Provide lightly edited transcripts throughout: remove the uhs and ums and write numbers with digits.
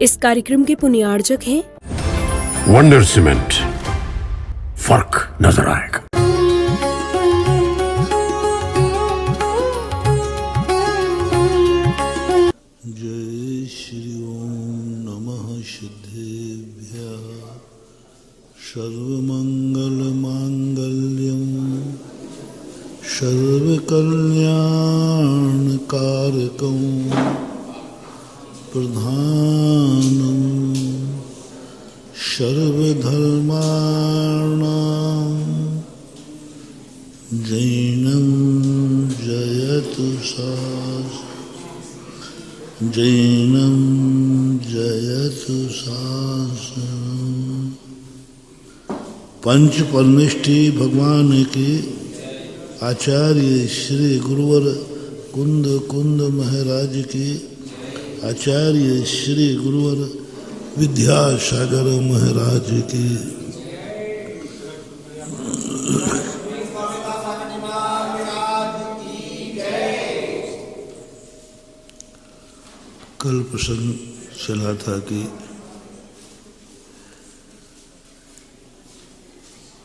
इस कार्यक्रम के पुण्यार्जक हैं वंडर सीमेंट। फर्क नजर आएगा। जय श्री ओम नमः सिद्धेभ्यः। सर्वमंगल मांगल्यं सर्वकल्याणकारकं प्रधानं सर्वधर्माणां जैनं जयतु जैनं जयतु शासनम्। पंच परमेष्ठी भगवान के आचार्य श्री गुरुवर कुंद कुंद महाराज के आचार्य श्री गुरुवर विद्यासागर महाराज की कल प्रसंग चला था कि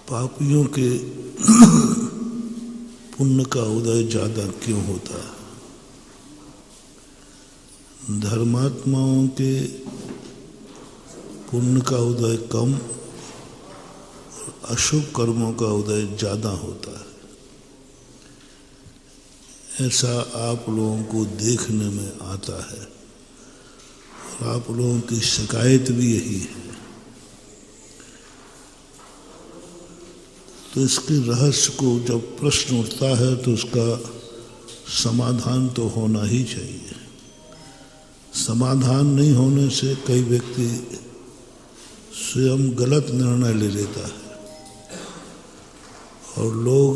पापियों के पुण्य का उदय ज्यादा क्यों होता है, धर्मात्माओं के पुण्य का उदय कम और अशुभ कर्मों का उदय ज्यादा होता है। ऐसा आप लोगों को देखने में आता है और आप लोगों की शिकायत भी यही है। तो इसके रहस्य को जब प्रश्न उठता है तो उसका समाधान तो होना ही चाहिए। समाधान नहीं होने से कई व्यक्ति स्वयं गलत निर्णय ले लेता है और लोग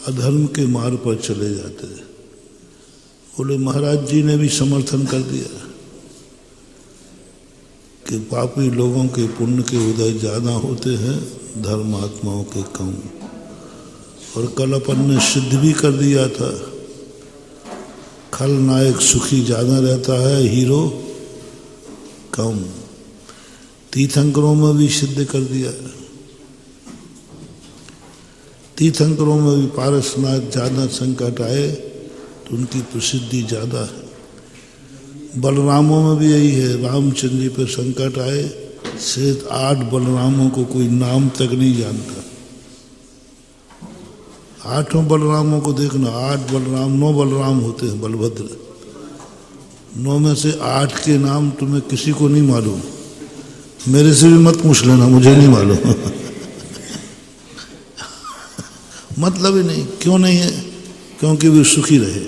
अधर्म के मार्ग पर चले जाते हैं। बोले महाराज जी ने भी समर्थन कर दिया कि पापी लोगों के पुण्य के उदय ज़्यादा होते हैं, धर्मात्माओं के कम। और कल अपन ने सिद्ध भी कर दिया था, खलनायक सुखी ज़्यादा रहता है, हीरो कम। तीर्थंकरों में भी सिद्ध कर दिया। तीर्थंकरों में भी पारसनाथ ज़्यादा संकट आए तो उनकी प्रसिद्धि ज़्यादा है। बलरामों में भी यही है, रामचंद्र जी पर संकट आए से 8 बलरामों को कोई नाम तक नहीं जानता। 8 बलरामों को देखना, 8 बलराम, 9 बलराम होते हैं बलभद्र। 9 में से 8 के नाम तुम्हें किसी को नहीं मालूम। मेरे से भी मत पूछ लेना, मुझे नहीं मालूम। मतलब ही नहीं। क्यों नहीं है? क्योंकि वे सुखी रहे।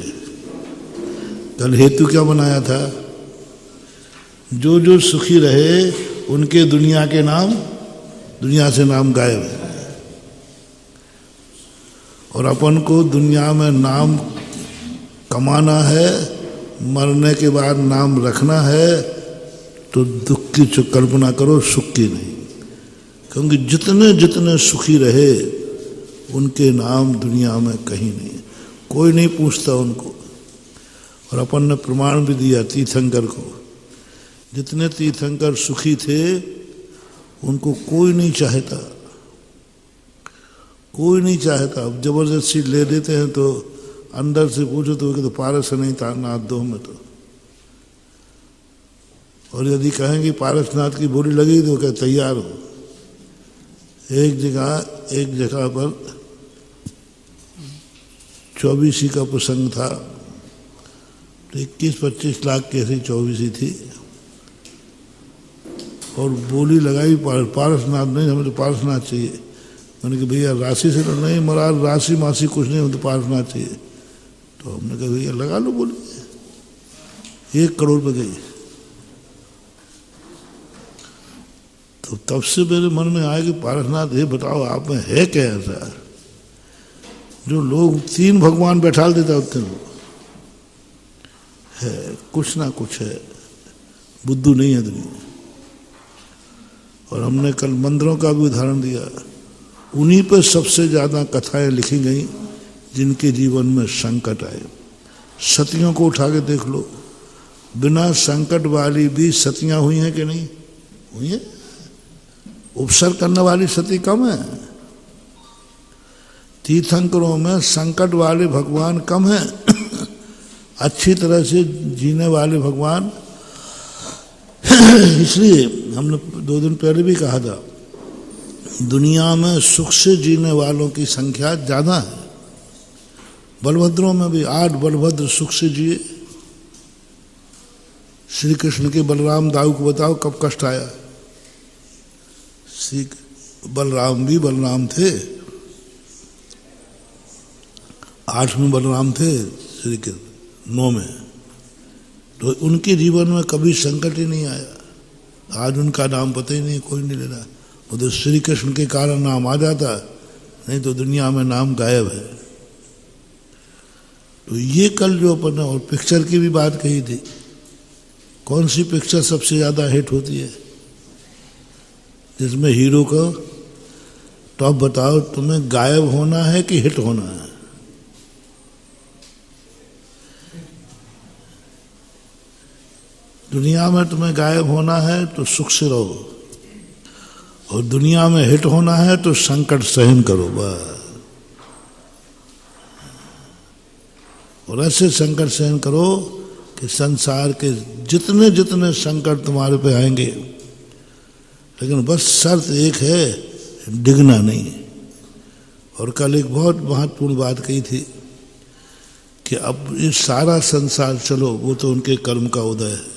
कल हेतु क्या बनाया था? जो जो सुखी रहे उनके दुनिया के नाम, दुनिया से नाम गायब है। और अपन को दुनिया में नाम कमाना है, मरने के बाद नाम रखना है, तो दुख की कल्पना करो, सुख की नहीं। क्योंकि जितने जितने सुखी रहे उनके नाम दुनिया में कहीं नहीं, कोई नहीं पूछता उनको। और अपन ने प्रमाण भी दिया तीर्थंकर को, जितने तीर्थंकर सुखी थे उनको कोई नहीं चाहता, कोई नहीं चाहता। अब जबरदस्ती ले देते हैं तो अंदर से पूछो तो पारस नहीं था नाथ दो में तो। और यदि कहेंगे पारसनाथ की बोली लगी तो क्या तैयार हो। एक जगह पर 24 का प्रसंग था, तो 21-25 लाख की ऐसी 24 थी और बोली लगाई पारसनाथ नहीं, हमें तो पारसनाथ चाहिए। मैंने कहा भैया राशि से तो नहीं, महाराज राशि मासी कुछ नहीं, हमें तो पारसनाथ चाहिए। तो हमने कहा भैया लगा लो बोली, 1 करोड़ पे गई। तो तब से मेरे मन में आया कि पारसनाथ ये बताओ आप में है क्या ऐसा जो लोग 3 भगवान बैठा देता उतने लोग है, कुछ ना कुछ है, बुद्धू नहीं है दुनिया। और हमने कल मंदिरों का भी उदाहरण दिया, उन्हीं पर सबसे ज़्यादा कथाएं लिखी गई जिनके जीवन में संकट आए। सतियों को उठा के देख लो, बिना संकट वाली भी सतियां हुई हैं कि नहीं हुई है? उपसर्ग करने वाली सती कम है। तीर्थंकरों में संकट वाले भगवान कम है, अच्छी तरह से जीने वाले भगवान। इसलिए हमने 2 दिन पहले भी कहा था, दुनिया में सुख से जीने वालों की संख्या ज़्यादा है। बलभद्रों में भी 8 बलभद्र सुख से जिए। श्री कृष्ण के बलराम दाऊ को बताओ कब कष्ट आया। श्री बलराम भी बलराम थे, 8 में बलराम थे, श्री कृष्ण 9 में, तो उनके जीवन में कभी संकट ही नहीं आया। आज उनका नाम पता ही नहीं, कोई नहीं ले रहा। वो तो श्री कृष्ण के कारण नाम आ जाता, नहीं तो दुनिया में नाम गायब है। तो ये कल जो अपन ने और पिक्चर की भी बात कही थी, कौन सी पिक्चर सबसे ज़्यादा हिट होती है जिसमें हीरो को टॉप बताओ, तुम्हें गायब होना है कि हिट होना है? दुनिया में तुम्हें गायब होना है तो सुख से रहो, और दुनिया में हिट होना है तो संकट सहन करो बस। और ऐसे संकट सहन करो कि संसार के जितने जितने संकट तुम्हारे पे आएंगे, लेकिन बस शर्त एक है, डिगना नहीं। और कल एक बहुत महत्वपूर्ण बात कही थी कि अब ये सारा संसार चलो, वो तो उनके कर्म का उदय है,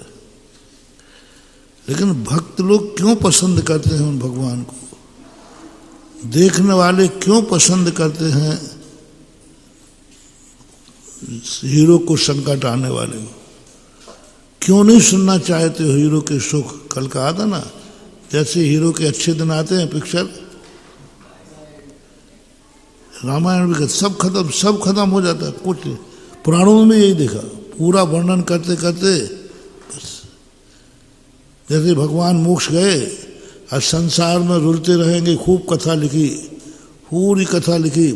लेकिन भक्त लोग क्यों पसंद करते हैं उन भगवान को? देखने वाले क्यों पसंद करते हैं हीरो को संकट आने वाले को? क्यों नहीं सुनना चाहते हो हीरो के सुख? कल कहा था ना, जैसे हीरो के अच्छे दिन आते हैं पिक्चर, रामायण भी सब खत्म हो जाता है। कुछ पुराणों में यही देखा, पूरा वर्णन करते करते बस जैसे भगवान मोक्ष गए और संसार में रुलते रहेंगे, खूब कथा लिखी, पूरी कथा लिखी।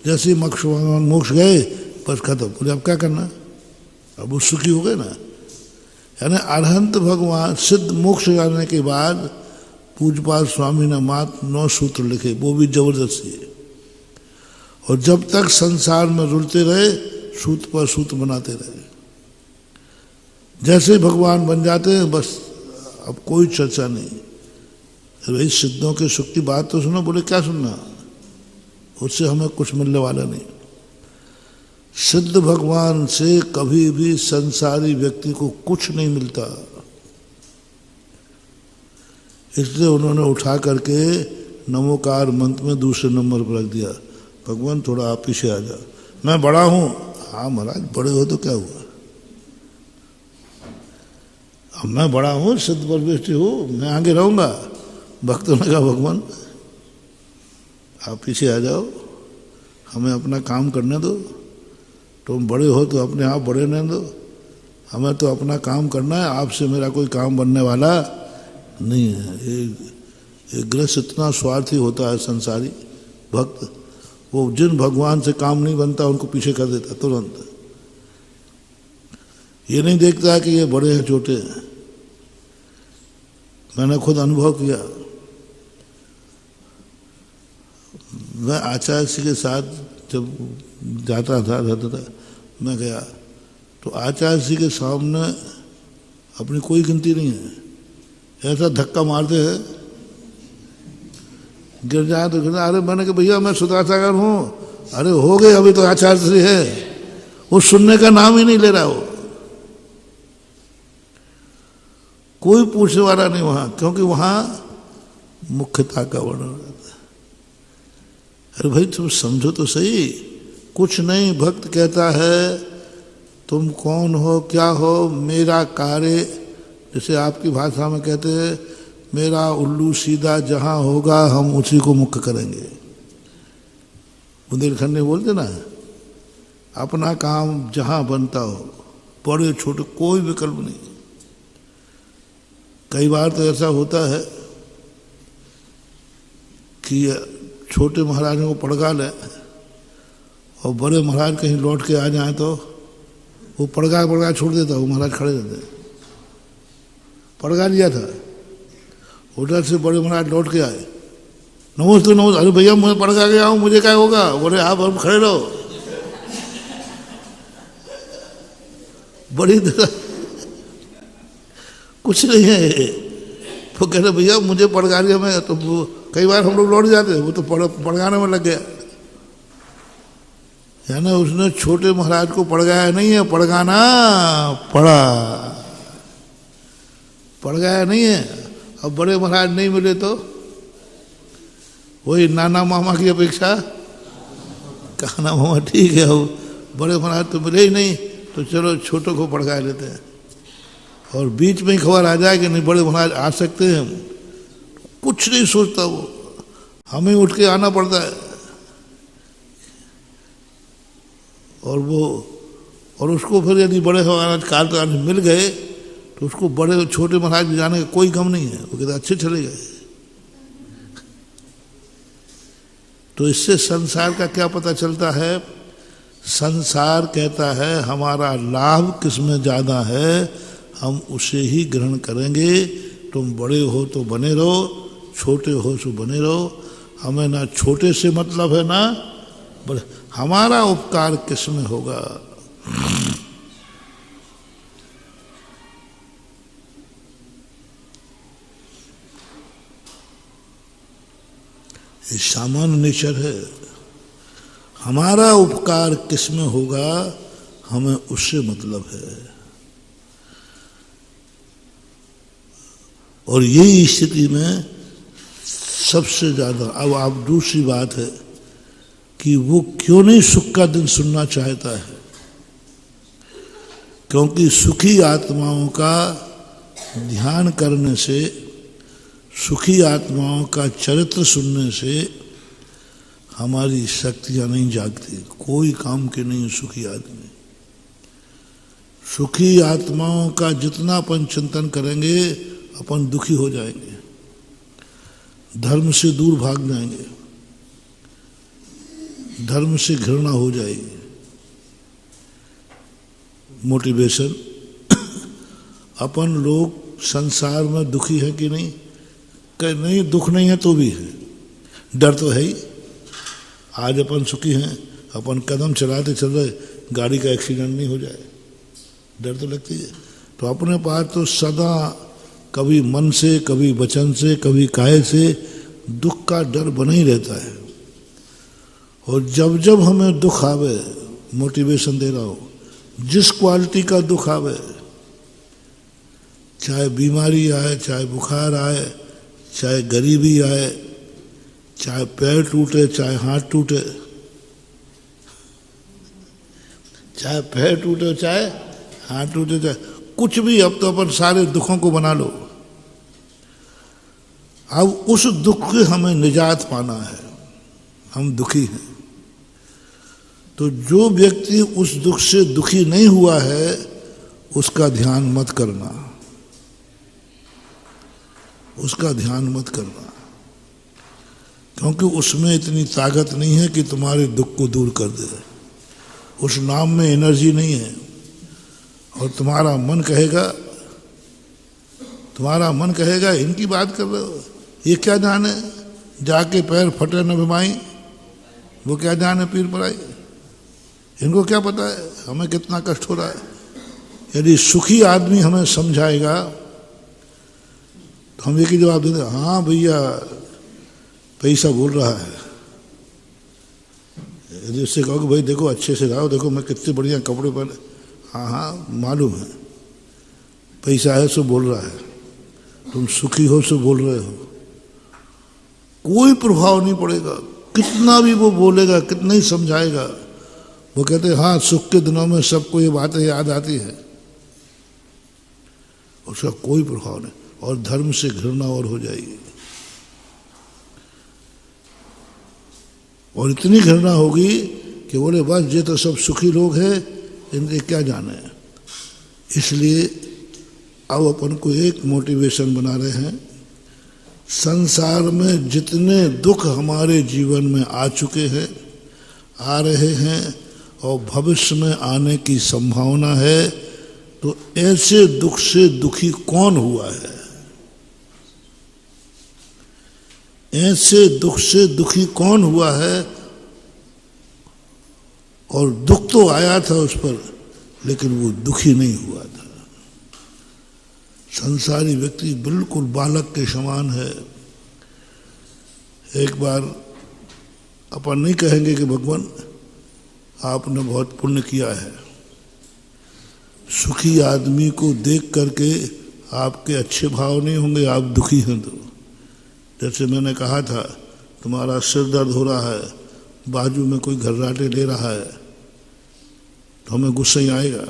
जैसे भगवान मोक्ष गए बस खत्म। बोले अब क्या करना, अब वो सुखी हो गए ना। यानी अरहंत भगवान सिद्ध मोक्ष जाने के बाद पूज्यपाल स्वामी ने मात्र 9 सूत्र लिखे, वो भी जबरदस्ती है। और जब तक संसार में रुलते रहे, सूत पर सूत बनाते रहे। जैसे भगवान बन जाते हैं बस अब कोई चर्चा नहीं। भाई सिद्धों के सुख की बात तो सुनो। बोले क्या सुनना, उससे हमें कुछ मिलने वाला नहीं। सिद्ध भगवान से कभी भी संसारी व्यक्ति को कुछ नहीं मिलता, इसलिए उन्होंने उठा करके नमोकार मंत्र में दूसरे नंबर पर रख दिया, भगवान थोड़ा आप पीछे आ जाओ, मैं बड़ा हूं। हाँ महाराज बड़े हो तो क्या हुआ, अब मैं बड़ा हूं, सिद्ध परमेष्टि हूं, मैं आगे रहूंगा। भक्तों ने कहा भगवान आप पीछे आ जाओ, हमें अपना काम करने दो। तुम बड़े हो तो अपने आप बड़े रहने दो, हमें तो अपना काम करना है, आपसे मेरा कोई काम बनने वाला नहीं है। ये ग्रस्त इतना स्वार्थी होता है संसारी भक्त, वो जिन भगवान से काम नहीं बनता उनको पीछे कर देता तुरंत। ये नहीं देखता कि ये बड़े हैं छोटे हैं। मैंने खुद अनुभव किया, मैं आचार्य जी के साथ जब जाता था मैं गया तो आचार्य जी के सामने अपनी कोई गिनती नहीं है। ऐसा धक्का मारते हैं, गिर जाए तो गिरना। अरे मैंने कहा भैया मैं सुधासागर हूँ। अरे हो गए अभी तो आचार्य जी है। वो सुनने का नाम ही नहीं ले रहा, वो कोई पूछने वाला नहीं वहां, क्योंकि वहां मुख्यता का वर्णन रहता है। अरे भाई तुम समझो तो सही, कुछ नहीं। भक्त कहता है तुम कौन हो, क्या हो, मेरा कार्य, जैसे आपकी भाषा में कहते हैं मेरा उल्लू सीधा जहां होगा हम उसी को मुख्य करेंगे। बुंदेलखंड में बोलते ना, अपना काम जहां बनता हो, बड़े छोटे कोई विकल्प नहीं। कई बार तो ऐसा होता है कि छोटे महाराजों को पड़गा लें और बड़े महाराज कहीं लौट के आ जाए तो वो पड़गा छोड़ देता, वो महाराज खड़े रहते हैं। पड़गा लिया था। होटल से बड़े महाराज लौट के आए, नमस्ते नमस्ते। अरे भैया मैं पड़गा गया हूँ, मुझे क्या होगा? बोले आप हम खड़े रहो। बड़ी तरह कुछ नहीं है। वो कह रहे भैया मुझे पड़गा लिया, मैं तो कई बार हम लोग लौट जाते, वो तो पड़गाने में लग गया। यानी उसने छोटे महाराज को पड़गाया नहीं है, पड़गाना पड़ा, पड़गाया नहीं है। अब बड़े महाराज नहीं मिले तो वही नाना मामा की अपेक्षा कहना मामा ठीक है। अब बड़े महाराज तो मिले ही नहीं, तो चलो छोटों को पड़गा लेते हैं। और बीच में ही खबर आ जाए कि नहीं बड़े महाराज आ सकते हैं, कुछ नहीं सोचता वो, हमें उठ के आना पड़ता है। और उसको फिर यदि बड़े महाराज काल मिल गए तो उसको बड़े छोटे महाराज जाने का कोई गम नहीं है, वो कहते अच्छे चले गए। तो इससे संसार का क्या पता चलता है? संसार कहता है हमारा लाभ किसमें ज़्यादा है, हम उसे ही ग्रहण करेंगे। तुम बड़े हो तो बने रहो, छोटे हो तो बने रहो, हमें ना छोटे से मतलब है ना बड़े। हमारा उपकार किसमें होगा? ये सामान्य नेचर है। हमारा उपकार किसमें होगा, हमें उससे मतलब है। और यही स्थिति में सबसे ज़्यादा अब आप दूसरी बात है कि वो क्यों नहीं सुख का दिन सुनना चाहता है? क्योंकि सुखी आत्माओं का ध्यान करने से, सुखी आत्माओं का चरित्र सुनने से हमारी शक्तियां नहीं जागती। कोई काम के नहीं सुखी आदमी। सुखी आत्माओं का जितना अपन चिंतन करेंगे अपन दुखी हो जाएंगे, धर्म से दूर भाग जाएंगे, धर्म से घृणा हो जाएगी। मोटिवेशन अपन लोग संसार में दुखी है कि नहीं? नहीं, दुख नहीं है तो भी है, डर तो है ही। आज अपन सुखी हैं, अपन कदम चलाते चल रहे, गाड़ी का एक्सीडेंट नहीं हो जाए, डर तो लगती है। तो अपने पास तो सदा कभी मन से, कभी वचन से, कभी काया से दुख का डर बना ही रहता है। और जब जब हमें दुख आवे, मोटिवेशन दे रहा हो, जिस क्वालिटी का दुख आवे, चाहे बीमारी आए, चाहे बुखार आए, चाहे गरीबी आए, चाहे पैर टूटे, चाहे हाथ टूटे, चाहे पैर टूटे, चाहे हाथ टूटे, चाहे कुछ भी, अब तो अपन सारे दुखों को बना लो। अब उस दुख से हमें निजात पाना है, हम दुखी हैं। तो जो व्यक्ति उस दुख से दुखी नहीं हुआ है उसका ध्यान मत करना, उसका ध्यान मत करना, क्योंकि उसमें इतनी ताकत नहीं है कि तुम्हारे दुख को दूर कर दे। उस नाम में एनर्जी नहीं है। और तुम्हारा मन कहेगा इनकी बात कर रहे हो, ये क्या जाने, जाके पैर फटे न बीमाई, वो क्या जाने पीर पराई, इनको क्या पता है हमें कितना कष्ट हो रहा है। यदि सुखी आदमी हमें समझाएगा तो हम एक ही जवाब देंगे, हाँ भैया पैसा बोल रहा है। यदि उससे कहो कि भाई देखो अच्छे से रहो, देखो मैं कितने बढ़िया कपड़े पहने, हाँ मालूम है पैसा है सो बोल रहा है, तुम सुखी हो सो बोल रहे हो, कोई प्रभाव नहीं पड़ेगा। कितना भी वो बोलेगा, कितना ही समझाएगा, वो कहते हैं हाँ सुख के दिनों में सबको ये बातें याद आती है, उसका कोई प्रभाव नहीं। और धर्म से घृणा और हो जाएगी, और इतनी घृणा होगी कि बोले बस ये तो सब सुखी लोग हैं, इनके क्या जाने। इसलिए अब अपन को एक मोटिवेशन बना रहे हैं, संसार में जितने दुख हमारे जीवन में आ चुके हैं, आ रहे हैं और भविष्य में आने की संभावना है, तो ऐसे दुख से दुखी कौन हुआ है? ऐसे दुख से दुखी कौन हुआ है? और दुख तो आया था उस पर, लेकिन वो दुखी नहीं हुआ था। संसारी व्यक्ति बिल्कुल बालक के समान है। एक बार अपन नहीं कहेंगे कि भगवान आपने बहुत पुण्य किया है। सुखी आदमी को देख करके आपके अच्छे भाव नहीं होंगे, आप दुखी हैं तो। जैसे मैंने कहा था, तुम्हारा सिर दर्द हो रहा है, बाजू में कोई घर्राटे ले रहा है, तो हमें गुस्सा ही आएगा।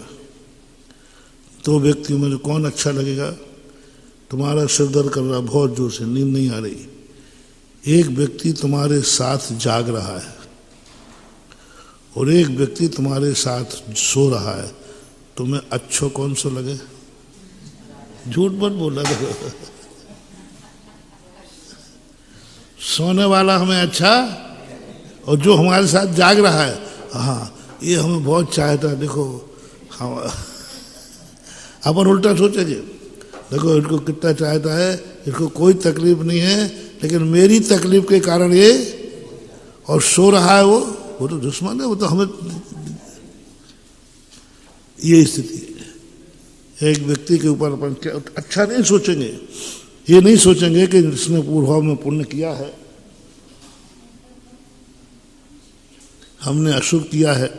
तो व्यक्ति में कौन अच्छा लगेगा? तुम्हारा सिर दर्द कर रहा बहुत जोर से, नींद नहीं आ रही, एक व्यक्ति तुम्हारे साथ जाग रहा है और एक व्यक्ति तुम्हारे साथ सो रहा है, तुम्हें अच्छा कौन सा लगे? झूठ मत बोला देखो। सोने वाला हमें अच्छा, और जो हमारे साथ जाग रहा है, हाँ ये हमें बहुत चाहता है। देखो हम अपन उल्टा सोचेंगे, देखो इनको कितना चाहता है, इसको कोई तकलीफ नहीं है, लेकिन मेरी तकलीफ के कारण ये, और सो रहा है वो तो दुश्मन है, वो तो हमें। ये स्थिति है। एक व्यक्ति के ऊपर अपन क्या अच्छा नहीं सोचेंगे, ये नहीं सोचेंगे कि इसने पूर्व में पुण्य किया है, हमने अशुभ किया है,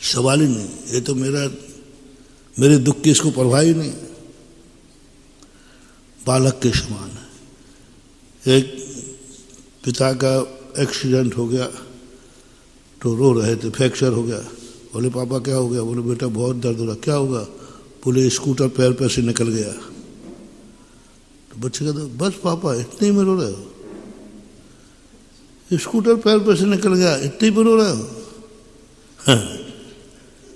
सवाल ही नहीं। ये तो मेरे दुख की इसको परवाह ही नहीं। बालक के समान है। एक पिता का एक्सीडेंट हो गया तो रो रहे थे, फ्रैक्चर हो गया। बोले पापा क्या हो गया? बोले बेटा बहुत दर्द हो रहा। क्या होगा? बोले स्कूटर पैर पे से निकल गया। तो बच्चे कहते बस पापा इतने में रो रहे हो? स्कूटर पैर पे से निकल गया, इतने में रो रहे हो? हाँ।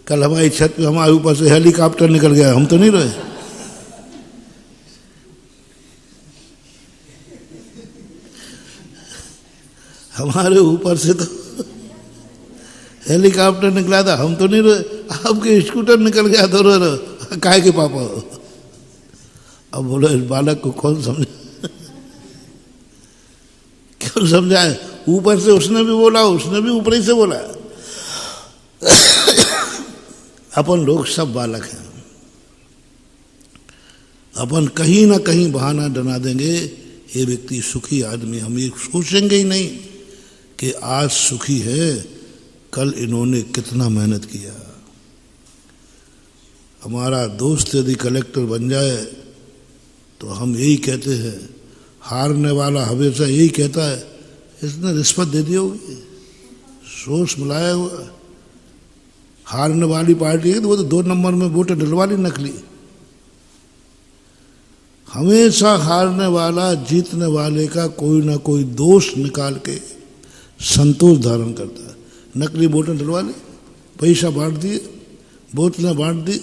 कल हमारी छत पे हमारे ऊपर से हेलीकॉप्टर निकल गया, हम तो नहीं रोए? हमारे ऊपर से तो हेलीकॉप्टर निकला था, हम तो नहीं रोए। आपके स्कूटर निकल गया तो रो रहे, काहे के पापा? अब बोलो इस बालक को कौन समझे? क्यों समझाए? ऊपर से उसने भी बोला, उसने भी ऊपर ही से बोला। अपन लोग सब बालक हैं। अपन कहीं ना कहीं बहाना बना देंगे, ये व्यक्ति सुखी आदमी। हम ये सोचेंगे ही नहीं कि आज सुखी है, कल इन्होंने कितना मेहनत किया। हमारा दोस्त यदि कलेक्टर बन जाए तो हम यही कहते हैं, हारने वाला हमेशा यही कहता है इसने रिश्वत दे दी होगी, सोच मिलाया हुआ। हारने वाली पार्टी है तो वो तो 2 नंबर में वोट डलवा ली नकली। हमेशा हारने वाला जीतने वाले का कोई ना कोई दोष निकाल के संतोष धारण करता है। नकली वोटें डलवा ली, पैसा बांट दिए, बोतलें बांट दी।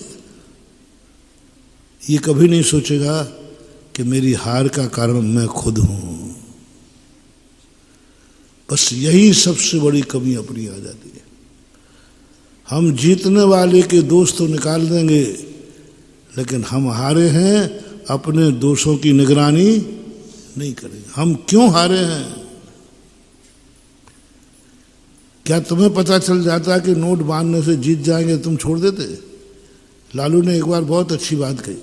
ये कभी नहीं सोचेगा कि मेरी हार का कारण मैं खुद हूं। बस यही सबसे बड़ी कमी अपनी आ जाती है। हम जीतने वाले के दोष तो निकाल देंगे, लेकिन हम हारे हैं, अपने दोषों की निगरानी नहीं करेंगे। हम क्यों हारे हैं? क्या तुम्हें पता चल जाता कि नोट बांधने से जीत जाएंगे, तुम छोड़ देते? लालू ने एक बार बहुत अच्छी बात कही।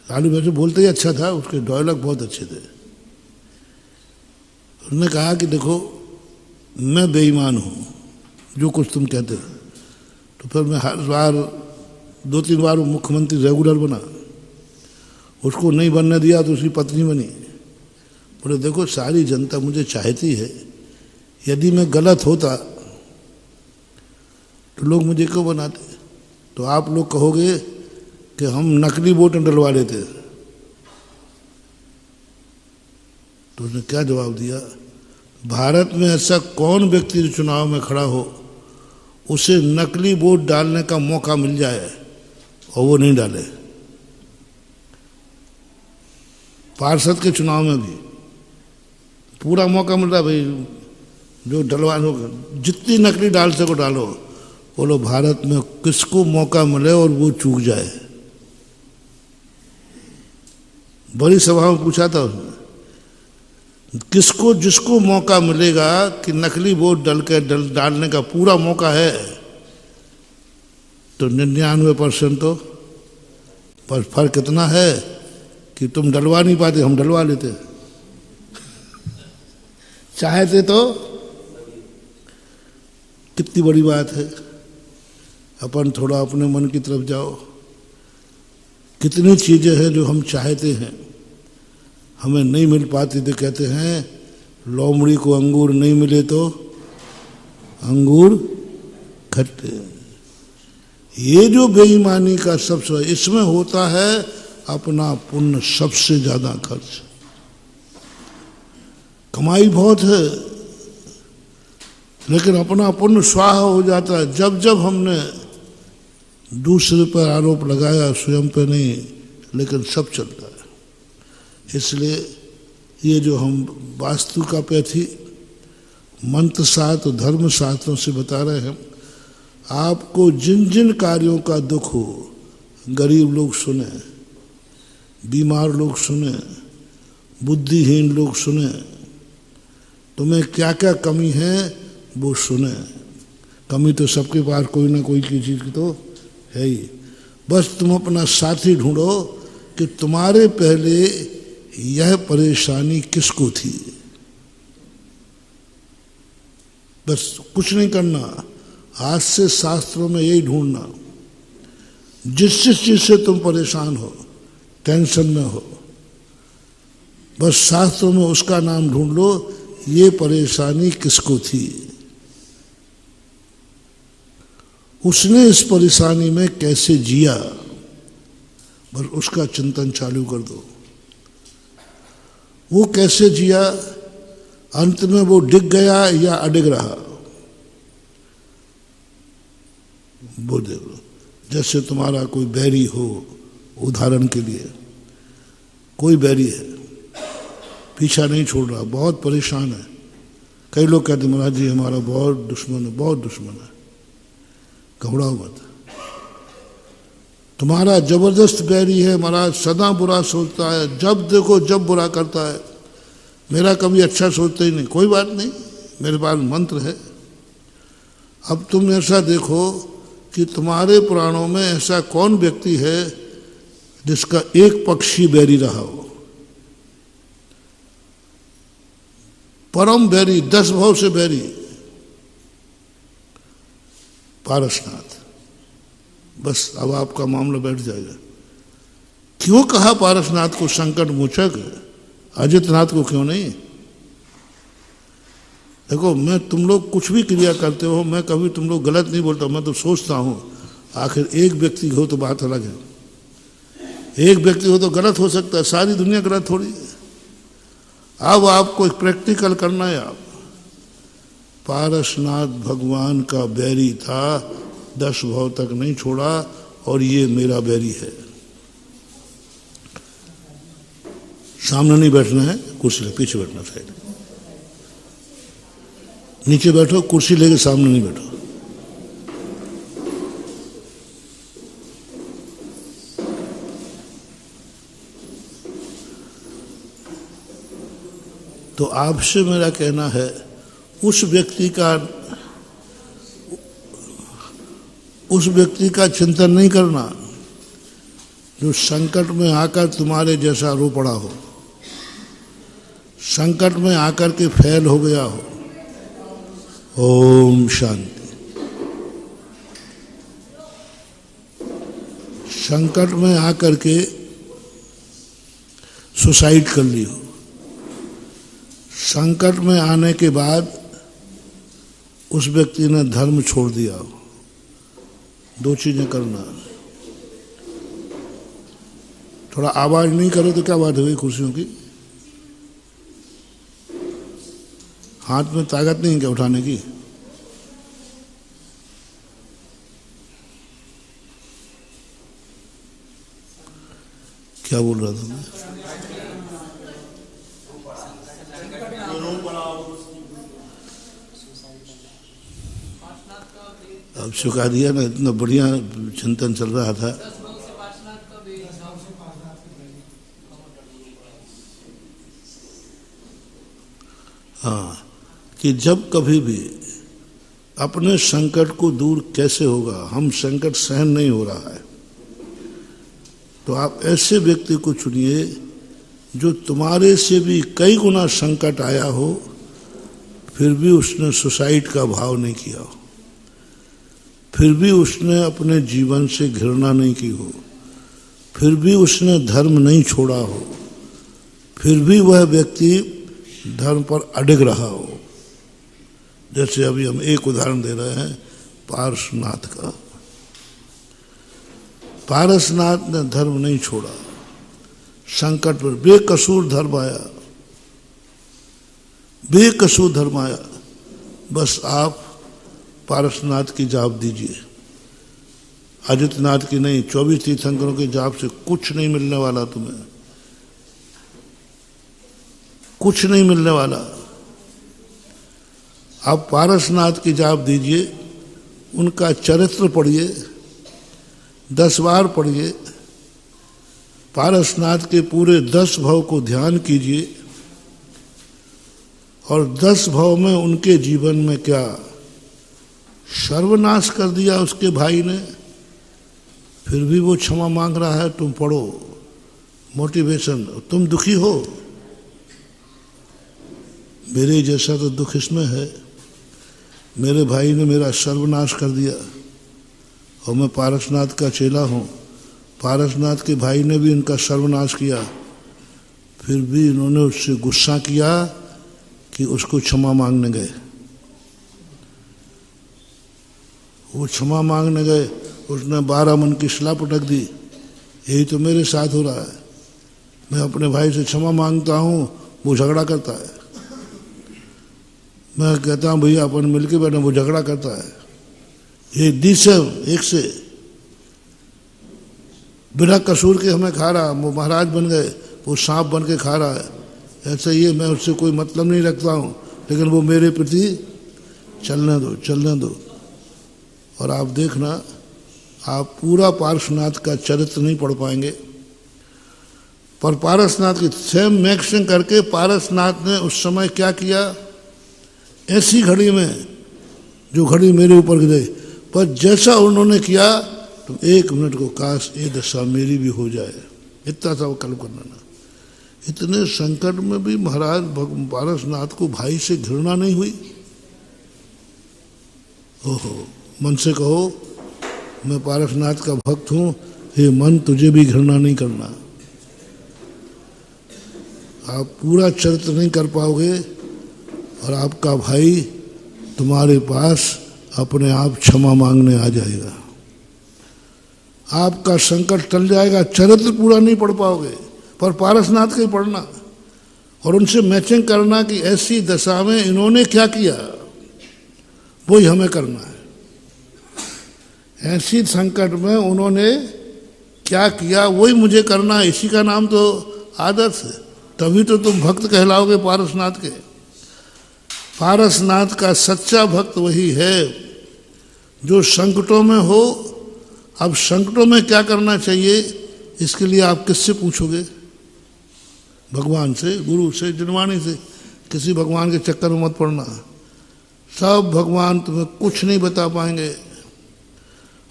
लालू वैसे बोलते ही अच्छा था, उसके डायलॉग बहुत अच्छे थे। उसने कहा कि देखो मैं बेईमान हूँ, जो कुछ तुम कहते हो। तो फिर मैं हर बार 2-3 बार मुख्यमंत्री रेगुलर बना, उसको नहीं बनने दिया तो उसकी पत्नी बनी। बोले देखो सारी जनता मुझे चाहती है, यदि मैं गलत होता तो लोग मुझे क्यों बनाते? तो आप लोग कहोगे कि हम नकली वोट डलवा लेते। तो उसने क्या जवाब दिया? भारत में ऐसा कौन व्यक्ति जो चुनाव में खड़ा हो, उसे नकली वोट डालने का मौका मिल जाए और वो नहीं डाले? पार्षद के चुनाव में भी पूरा मौका मिल रहा है भाई, जो डलवा लो, जितनी नकली डाल सको डालो। बोलो भारत में किसको मौका मिले और वो चूक जाए। बड़ी सभा में पूछा था उसने, किसको जिसको मौका मिलेगा कि नकली वोट डालने का पूरा मौका है, तो 99% तो, पर फर्क इतना है कि तुम डलवा नहीं पाते, हम डलवा लेते। चाहते तो कितनी बड़ी बात है। अपन थोड़ा अपने मन की तरफ जाओ, कितनी चीजें हैं जो हम चाहते हैं, हमें नहीं मिल पाती, तो कहते हैं लोमड़ी को अंगूर नहीं मिले तो अंगूर खट्टे। ये जो बेईमानी का सबसे, इसमें होता है अपना पुण्य सबसे ज्यादा खर्च। कमाई बहुत है लेकिन अपना पुण्य स्वाहा हो जाता है। जब जब हमने दूसरे पर आरोप लगाया, स्वयं पे नहीं, लेकिन सब चलता है। इसलिए ये जो हम वास्तु का पैथी मंत्र शास्त्र धर्म शास्त्रों से बता रहे हैं, आपको जिन जिन कार्यों का दुख हो, गरीब लोग सुने, बीमार लोग सुने, बुद्धिहीन लोग सुने, तुम्हें क्या क्या कमी है वो सुने। कमी तो सबके पास कोई ना कोई की चीज की तो है ही। बस तुम अपना साथी ढूंढो कि तुम्हारे पहले यह परेशानी किसको थी। बस कुछ नहीं करना, आज से शास्त्रों में यही ढूंढना, जिस जिस चीज से तुम परेशान हो, टेंशन में हो, बस शास्त्रों में उसका नाम ढूंढ लो, ये परेशानी किसको थी, उसने इस परेशानी में कैसे जिया, बस उसका चिंतन चालू कर दो। वो कैसे जिया, अंत में वो डिग गया या अडिग रहा, वो देख लो। जैसे तुम्हारा कोई बैरी हो, उदाहरण के लिए कोई बैरी है, पीछा नहीं छोड़ रहा, बहुत परेशान है। कई लोग कहते महाराज जी हमारा बहुत दुश्मन है, बहुत दुश्मन है। घबराओ मत, तुम्हारा जबरदस्त बैरी है महाराज, सदा बुरा सोचता है, जब देखो जब बुरा करता है, मेरा कभी अच्छा सोचता ही नहीं। कोई बात नहीं, मेरे पास मंत्र है। अब तुम ऐसा देखो कि तुम्हारे पुराणों में ऐसा कौन व्यक्ति है जिसका एक पक्षी बैरी रहा हो, परम बैरी, 10 भाव से बैरी। पारसनाथ। बस अब आपका मामला बैठ जाएगा। क्यों कहा पारसनाथ को संकट मोचक, अजितनाथ को क्यों नहीं? देखो मैं, तुम लोग कुछ भी क्रिया करते हो, मैं कभी तुम लोग गलत नहीं बोलता, मैं तो सोचता हूं आखिर एक व्यक्ति हो तो बात अलग है। एक व्यक्ति हो तो गलत हो सकता है, सारी दुनिया गलत थोड़ी है। अब आपको एक प्रैक्टिकल करना है। आप पारसनाथ भगवान का बैरी था, 10 भाव तक नहीं छोड़ा, और ये मेरा बैरी है। सामने नहीं बैठना है, कुर्सी ले पीछे बैठना, साइड नीचे बैठो, कुर्सी लेके सामने नहीं बैठो। तो आपसे मेरा कहना है, उस व्यक्ति का चिंतन नहीं करना जो संकट में आकर तुम्हारे जैसा रो पड़ा हो, संकट में आकर के फेल हो गया हो। ओम शांति। संकट में आकर के सुसाइड कर ली हो, संकट में आने के बाद उस व्यक्ति ने धर्म छोड़ दिया हो। 2 चीजें करना। थोड़ा आवाज नहीं करो तो क्या बात हो गई कुर्सियों की? हाथ में ताकत नहीं क्या उठाने की? क्या बोल रहा था मैं? अब चुका दिया ना, इतना बढ़िया चिंतन चल रहा था। हाँ, कि जब कभी भी अपने संकट को दूर कैसे होगा, हम संकट सहन नहीं हो रहा है, तो आप ऐसे व्यक्ति को चुनिए जो तुम्हारे से भी कई गुना संकट आया हो, फिर भी उसने सुसाइड का भाव नहीं किया हो, फिर भी उसने अपने जीवन से घृणा नहीं की हो, फिर भी उसने धर्म नहीं छोड़ा हो, फिर भी वह व्यक्ति धर्म पर अडिग रहा हो। जैसे अभी हम एक उदाहरण दे रहे हैं पारसनाथ का। पारसनाथ ने धर्म नहीं छोड़ा, संकट पर बेकसूर धर्म आया, बेकसूर धर्म आया, बस आप पारसनाथ की जाप दीजिए, आदित्यनाथ की नहीं, 24 तीर्थंकरों की जाप से कुछ नहीं मिलने वाला, तुम्हें कुछ नहीं मिलने वाला। आप पारसनाथ की जाप दीजिए, उनका चरित्र पढ़िए, 10 बार पढ़िए, पारसनाथ के पूरे 10 भव को ध्यान कीजिए, और 10 भव में उनके जीवन में क्या सर्वनाश कर दिया उसके भाई ने, फिर भी वो क्षमा मांग रहा है। तुम पढ़ो, मोटिवेशन। तुम दुखी हो, मेरे जैसा तो दुख इसमें है, मेरे भाई ने मेरा सर्वनाश कर दिया और मैं पारसनाथ का चेला हूँ, पारसनाथ के भाई ने भी इनका सर्वनाश किया, फिर भी इन्होंने उससे गुस्सा किया कि उसको क्षमा मांगने गए। वो क्षमा मांगने गए, उसने 12 मन की सलाह पटक दी, यही तो मेरे साथ हो रहा है, मैं अपने भाई से क्षमा मांगता हूँ, वो झगड़ा करता है, मैं कहता हूँ भैया अपन मिलके बैठे, वो झगड़ा करता है। ये एक से बिना कसूर के हमें खा रहा, वो महाराज बन गए, वो सांप बन के खा रहा है। ऐसा ही है, मैं उससे कोई मतलब नहीं रखता हूँ, लेकिन वो मेरे प्रति चलने दो, चलने दो। और आप देखना, आप पूरा पारसनाथ का चरित्र नहीं पढ़ पाएंगे, पर पारसनाथ की सेम मैक्सिंग करके पारसनाथ ने उस समय क्या किया, ऐसी घड़ी में जो घड़ी मेरे ऊपर गिरे, पर जैसा उन्होंने किया तो 1 मिनट को काश ये दशा मेरी भी हो जाए, इतना सा कल्प करना ना। इतने संकट में भी महाराज पारसनाथ को भाई से घृणा नहीं हुई। ओहो, मन से कहो मैं पारसनाथ का भक्त हूँ, हे मन तुझे भी घृणा नहीं करना। आप पूरा चरित्र नहीं कर पाओगे और आपका भाई तुम्हारे पास अपने आप क्षमा मांगने आ जाएगा, आपका संकट टल जाएगा, चरित्र पूरा नहीं पढ़ पाओगे। पर पारसनाथ का ही पढ़ना और उनसे मैचिंग करना कि ऐसी दशा में इन्होंने क्या किया, वही हमें करना है। ऐसी संकट में उन्होंने क्या किया वही मुझे करना है, इसी का नाम तो आदर्श है। तभी तो तुम भक्त कहलाओगे पारसनाथ के। पारसनाथ का सच्चा भक्त वही है जो संकटों में हो। अब संकटों में क्या करना चाहिए, इसके लिए आप किससे पूछोगे? भगवान से, गुरु से, जिनवाणी से। किसी भगवान के चक्कर में मत पड़ना, सब भगवान तुम्हें कुछ नहीं बता पाएंगे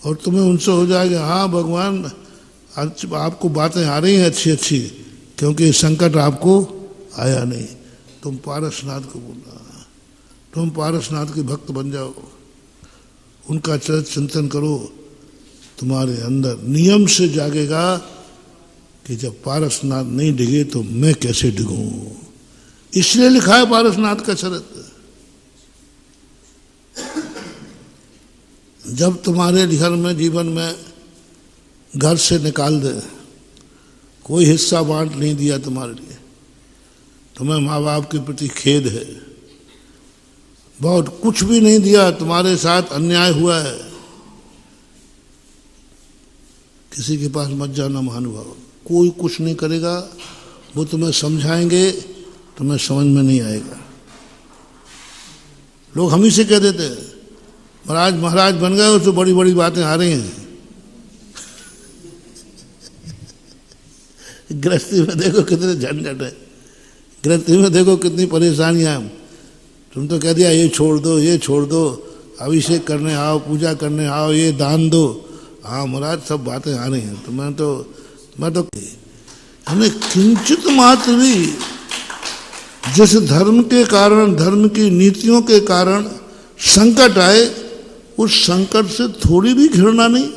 और तुम्हें उनसे हो जाएगा हाँ भगवान आपको बातें आ रही हैं अच्छी अच्छी, क्योंकि संकट आपको आया नहीं। तुम पारसनाथ को बोलना, तुम पारसनाथ के भक्त बन जाओ, उनका चरित्र चिंतन करो, तुम्हारे अंदर नियम से जागेगा कि जब पारसनाथ नहीं डिगे तो मैं कैसे डिगूं। इसलिए लिखा है पारसनाथ का चरित्र। जब तुम्हारे घर में जीवन में घर से निकाल दे, कोई हिस्सा बांट नहीं दिया तुम्हारे लिए, तुम्हें माँ बाप के प्रति खेद है, बहुत कुछ भी नहीं दिया, तुम्हारे साथ अन्याय हुआ है, किसी के पास मत जाना महानुभाव, कोई कुछ नहीं करेगा, वो तुम्हें समझाएंगे, तुम्हें समझ में नहीं आएगा। लोग हम ही से कह देते हैं महाराज बन गए हो तो बड़ी बड़ी बातें आ रही हैं। गृहस्थी में देखो कितने झंझट है, गृहस्थी में देखो कितनी परेशानियां। तुम तो कह दिया ये छोड़ दो, ये छोड़ दो, अभिषेक करने आओ, पूजा करने आओ, ये दान दो। हाँ महाराज सब बातें आ रही हैं। तो मैं तो हमें किंचित मात्र भी जिस धर्म के कारण, धर्म की नीतियों के कारण संकट आए, उस संकट से थोड़ी भी घृणा नहीं,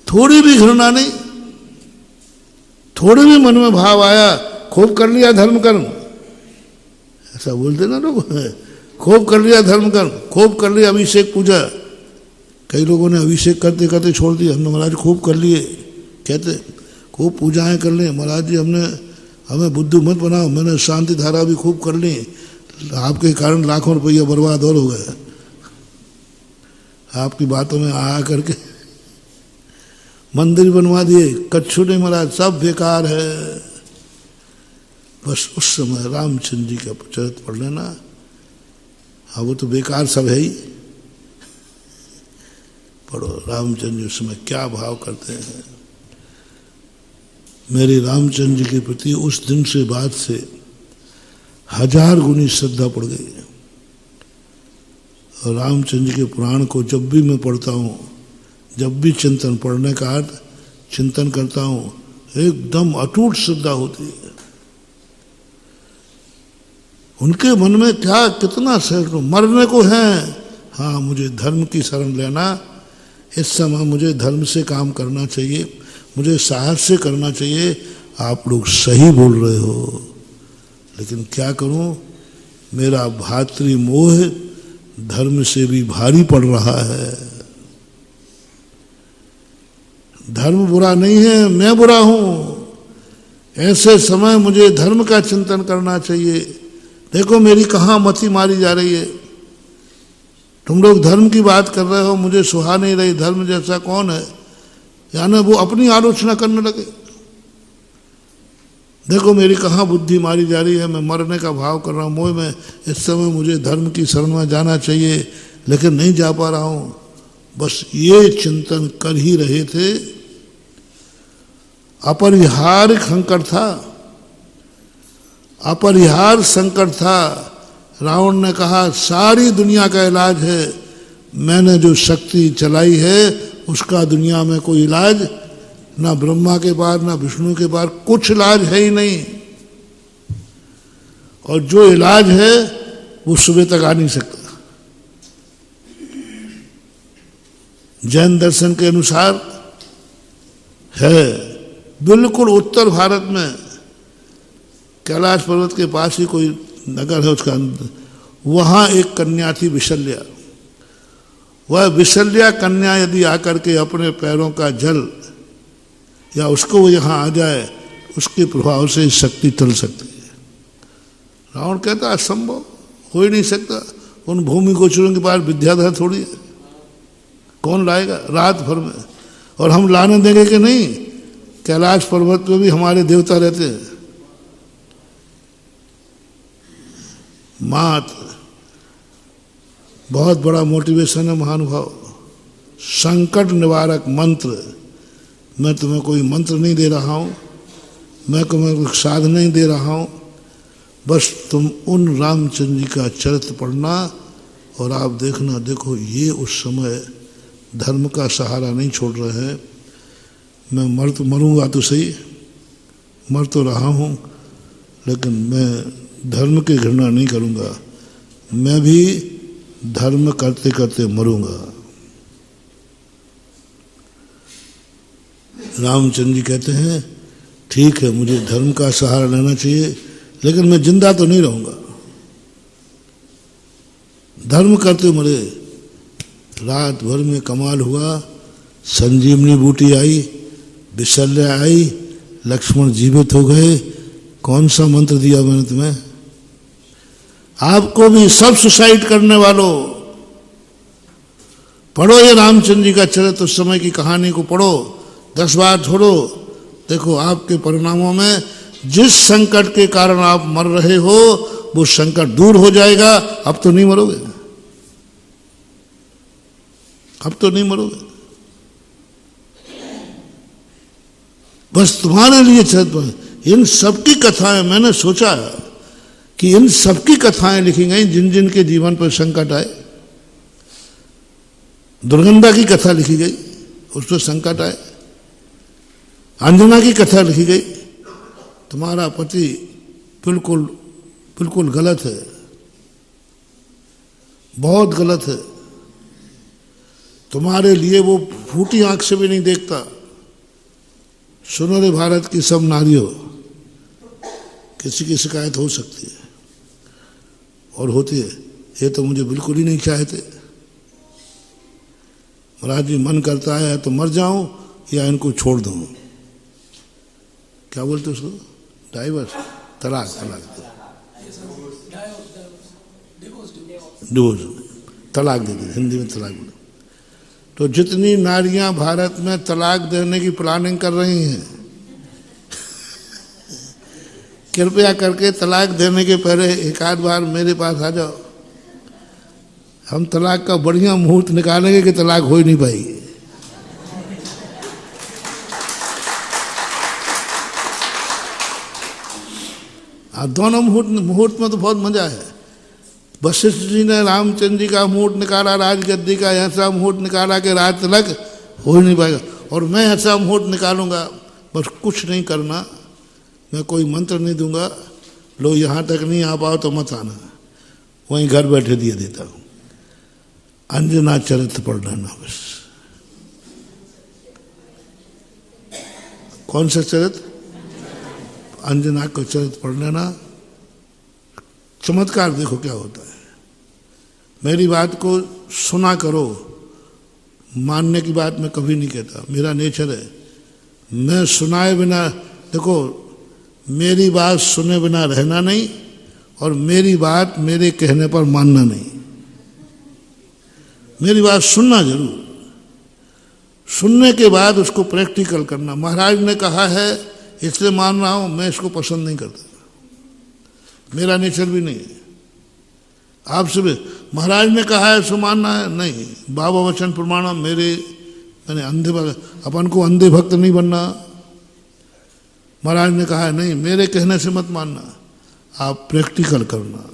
थोड़ी भी घृणा नहीं, थोड़ी भी मन में भाव आया खूब कर लिया धर्म कर्म, ऐसा बोलते ना लोग, खूब कर लिया धर्म कर्म, खूब कर लिया अभिषेक पूजा। कई लोगों ने अभिषेक करते करते छोड़ दिया, हमने महाराज खूब कर लिए, कहते खूब पूजाएं कर ली महाराज जी, हमें बुद्धू मत बनाओ, मैंने शांति धारा भी खूब कर ली, आपके कारण लाखों रुपया बर्बाद और हो गए, आपकी बातों में आ करके मंदिर बनवा दिए, कच्छू ने महाराज सब बेकार है। बस उस समय रामचंद्र जी का चरित्र पढ़ लेना, हाँ वो तो बेकार सब है ही, पढ़ो रामचंद्र जी उस समय क्या भाव करते हैं। मेरे रामचंद्र जी के प्रति उस दिन से बाद से 1000 गुनी श्रद्धा पड़ गई। और रामचंद्र जी के पुराण को जब भी मैं पढ़ता हूँ, जब भी चिंतन, पढ़ने का अर्थ चिंतन करता हूँ, एकदम अटूट श्रद्धा होती है। उनके मन में क्या कितना सहन, मरने को है, हाँ मुझे धर्म की शरण लेना, इस समय मुझे धर्म से काम करना चाहिए, मुझे साहस से करना चाहिए। आप लोग सही बोल रहे हो, लेकिन क्या करूं, मेरा भातृ मोह धर्म से भी भारी पड़ रहा है। धर्म बुरा नहीं है, मैं बुरा हूं। ऐसे समय मुझे धर्म का चिंतन करना चाहिए। देखो मेरी कहाँ मति मारी जा रही है। तुम लोग धर्म की बात कर रहे हो, मुझे सुहा नहीं रही, धर्म जैसा कौन है, यानी वो अपनी आलोचना करने लगे। देखो मेरी कहाँ बुद्धि मारी जा रही है, मैं मरने का भाव कर रहा हूँ मोह में, इस समय मुझे धर्म की शरण में जाना चाहिए, लेकिन नहीं जा पा रहा हूँ। बस ये चिंतन कर ही रहे थे। अपरिहार्य संकट था, अपरिहार्य संकट था। रावण ने कहा सारी दुनिया का इलाज है, मैंने जो शक्ति चलाई है उसका दुनिया में कोई इलाज, ना ब्रह्मा के पार ना विष्णु के पार कुछ इलाज है ही नहीं, और जो इलाज है वो सुबह तक आ नहीं सकता। जैन दर्शन के अनुसार है, बिल्कुल उत्तर भारत में कैलाश पर्वत के पास ही कोई नगर है, उसका वहाँ एक कन्या थी विशल्या। वह विशल्या कन्या यदि आकर के अपने पैरों का जल या उसको वो यहाँ आ जाए, उसके प्रभाव से शक्ति टल सकती है। रावण कहता असंभव, हो ही नहीं सकता, उन भूमि गोचरों के पास विद्याधर थोड़ी है, कौन लाएगा रात भर में, और हम लाने देंगे कि नहीं। कैलाश पर्वत पे भी हमारे देवता रहते हैं। मात बहुत बड़ा मोटिवेशन है महानुभाव, संकट निवारक मंत्र। मैं तुम्हें कोई मंत्र नहीं दे रहा हूँ, मैं तुम्हें कोई साधन नहीं दे रहा हूँ, बस तुम उन रामचंद्र जी का चरित्र पढ़ना और आप देखना। देखो ये उस समय धर्म का सहारा नहीं छोड़ रहे हैं। मैं मरूंगा तो सही, मर तो रहा हूँ, लेकिन मैं धर्म की घृणा नहीं करूँगा, मैं भी धर्म करते करते मरूंगा। रामचंद्र जी कहते हैं ठीक है मुझे धर्म का सहारा लेना चाहिए, लेकिन मैं जिंदा तो नहीं रहूंगा, धर्म करते मरे। रात भर में कमाल हुआ, संजीवनी बूटी आई, विशल्या आई, लक्ष्मण जीवित हो गए। कौन सा मंत्र दिया मैंने तुम्हें? आपको भी सब सुसाइड करने वालों, पढ़ो ये रामचंद्र जी का चरित्र, उस समय की कहानी को पढ़ो, 10 बार छोड़ो। देखो आपके परिणामों में जिस संकट के कारण आप मर रहे हो वो संकट दूर हो जाएगा। अब तो नहीं मरोगे, अब तो नहीं मरोगे। बस तुम्हारे लिए चरित्र। इन सबकी कथाएं, मैंने सोचा कि इन सबकी कथाएं लिखी गई जिन जिन के जीवन पर संकट आए। दुर्गंधा की कथा लिखी गई, उस पर संकट आए। अंजना की कथा लिखी गई, तुम्हारा पति बिल्कुल बिल्कुल गलत है, बहुत गलत है, तुम्हारे लिए वो फूटी आंख से भी नहीं देखता। सुनो रे भारत की सब नारियों, किसी की शिकायत हो सकती है और होती है। ये तो मुझे बिल्कुल ही नहीं चाहते, महाराज जी मन करता है तो मर जाऊं या इनको छोड़ दूं। क्या बोलते उसको? डाइवर्स, तलाक, डिवोर्स, तलाक दे दे, हिंदी में तलाक दे। तो जितनी नारियां भारत में तलाक देने की प्लानिंग कर रही हैं, कृपया करके तलाक देने के पहले एक आध बार मेरे पास आ जाओ। हम तलाक का बढ़िया मुहूर्त निकालेंगे कि तलाक हो ही नहीं पाएगी। दोनों मुहूर्त में तो बहुत मजा है। वशिष्ठ जी ने रामचंद्र जी का मुहूर्त निकाला, राजगद्दी का ऐसा मुहूर्त निकाला कि रात तक हो ही नहीं पाएगा। और मैं ऐसा मुहूर्त निकालूंगा, बस कुछ नहीं करना, मैं कोई मंत्र नहीं दूंगा, लो यहाँ तक नहीं आ पाओ तो मत आना, वहीं घर बैठे दिए देता हूँ। अंजना चरित्र पढ़ लेना बस। कौन सा चरित्र? अंजना को चरित्र पढ़ लेना। चमत्कार देखो क्या होता है। मेरी बात को सुना करो, मानने की बात मैं कभी नहीं कहता, मेरा नेचर है। मैं सुनाए बिना, देखो मेरी बात सुने बिना रहना नहीं, और मेरी बात मेरे कहने पर मानना नहीं। मेरी बात सुनना जरूर, सुनने के बाद उसको प्रैक्टिकल करना। महाराज ने कहा है इसलिए मान रहा हूं, मैं इसको पसंद नहीं करता, मेरा नेचर भी नहीं है। आपसे भी महाराज ने कहा है सो मानना है, नहीं। बाबा वचन प्रमाणम, मैंने अंधे भक्त, अपन को अंधे भक्त नहीं बनना। महाराज ने कहा है नहीं, मेरे कहने से मत मानना, आप प्रैक्टिकल करना।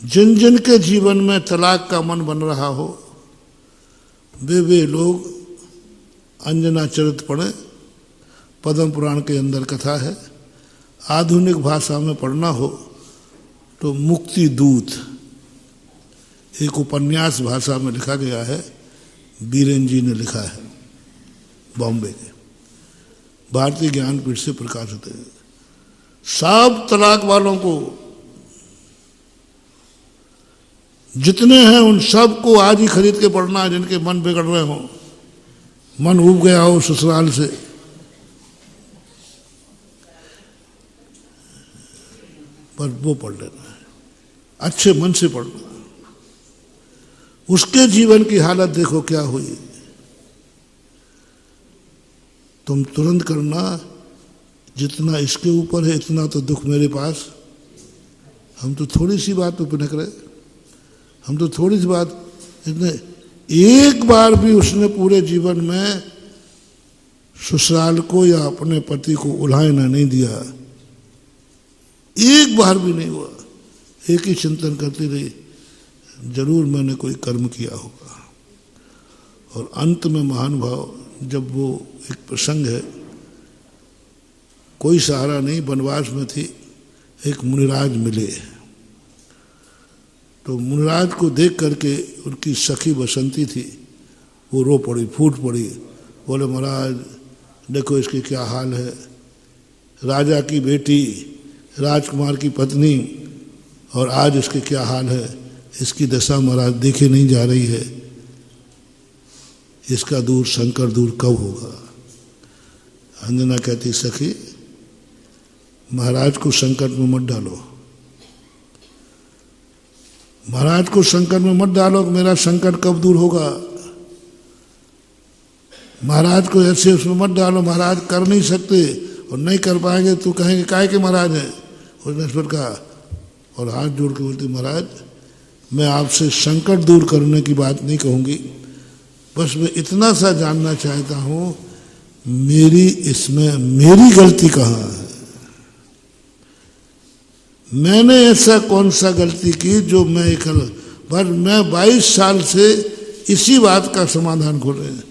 जिन जिन के जीवन में तलाक का मन बन रहा हो, वे लोग अंजना चरित्र पढ़े। पद्म पुराण के अंदर कथा है। आधुनिक भाषा में पढ़ना हो तो मुक्ति दूत एक उपन्यास भाषा में लिखा गया है, बीरेन जी ने लिखा है, बॉम्बे के, भारतीय ज्ञानपीठ से प्रकाशित है। सब तलाक वालों को जितने हैं उन सब को आज ही खरीद के पढ़ना है, जिनके मन बिगड़ रहे हो, मन उब गया हो ससुराल से। पर वो पढ़ लेना है, अच्छे मन से पढ़ना। उसके जीवन की हालत देखो क्या हुई। तुम तुरंत करना, जितना इसके ऊपर है इतना तो दुख मेरे पास। हम तो थोड़ी सी बात पे पिनक रहे, हम तो थोड़ी सी बात, इतने एक बार भी उसने पूरे जीवन में ससुराल को या अपने पति को उल्हाना नहीं दिया, एक बार भी नहीं हुआ। एक ही चिंतन करती रही, जरूर मैंने कोई कर्म किया होगा। और अंत में महानुभाव, जब वो एक प्रसंग है, कोई सहारा नहीं, वनवास में थी, एक मुनिराज मिले। तो मुनिराज को देख करके उनकी सखी बसंती थी, वो रो पड़ी, फूट पड़ी, बोले महाराज देखो इसकी क्या हाल है, राजा की बेटी, राजकुमार की पत्नी, और आज इसके क्या हाल है, इसकी दशा महाराज देखे नहीं जा रही है, इसका दूर संकट दूर कब होगा। अंजना कहती सखी महाराज को संकट में मत डालो, महाराज को संकट में मत डालो, मेरा संकट कब दूर होगा। महाराज को ऐसे उसमें मत डालो, महाराज कर नहीं सकते और नहीं कर पाएंगे तो कहेंगे काय के महाराज हैं। उसने ईश्वर कहा और हाथ जोड़ के बोलती महाराज मैं आपसे संकट दूर करने की बात नहीं कहूँगी, बस मैं इतना सा जानना चाहता हूँ इसमें मेरी गलती कहाँ है। मैंने ऐसा कौन सा गलती की जो मैं पर मैं 22 साल से इसी बात का समाधान खोज रहे हैं।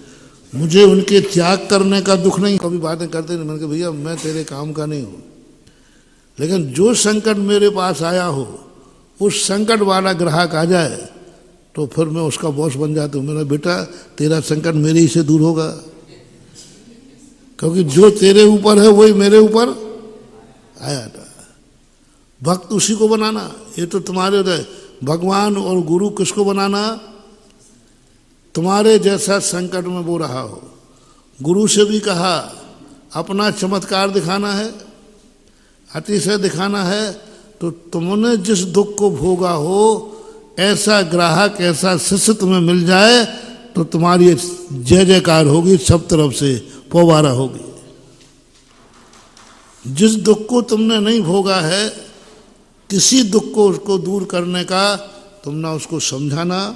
मुझे उनके त्याग करने का दुख नहीं, कभी बातें करते नहीं। मैंने कहा भैया मैं तेरे काम का नहीं हूँ, लेकिन जो संकट मेरे पास आया हो उस संकट वाला ग्राहक आ जाए तो फिर मैं उसका बॉस बन जाता हूँ। मेरा बेटा तेरा संकट मेरे ही से दूर होगा, क्योंकि जो तेरे ऊपर है वही मेरे ऊपर आया था। भक्त उसी को बनाना, ये तो तुम्हारे भगवान और गुरु किसको बनाना, तुम्हारे जैसा संकट में वो रहा हो। गुरु से भी कहा अपना चमत्कार दिखाना है, अतिशय दिखाना है, तो तुमने जिस दुख को भोगा हो ऐसा ग्राहक ऐसा शिष्य तुम्हें मिल जाए तो तुम्हारी जय जयकार होगी, सब तरफ से पोवारा होगी। जिस दुख को तुमने नहीं भोगा है, किसी दुख को उसको दूर करने का तुम ना उसको समझाना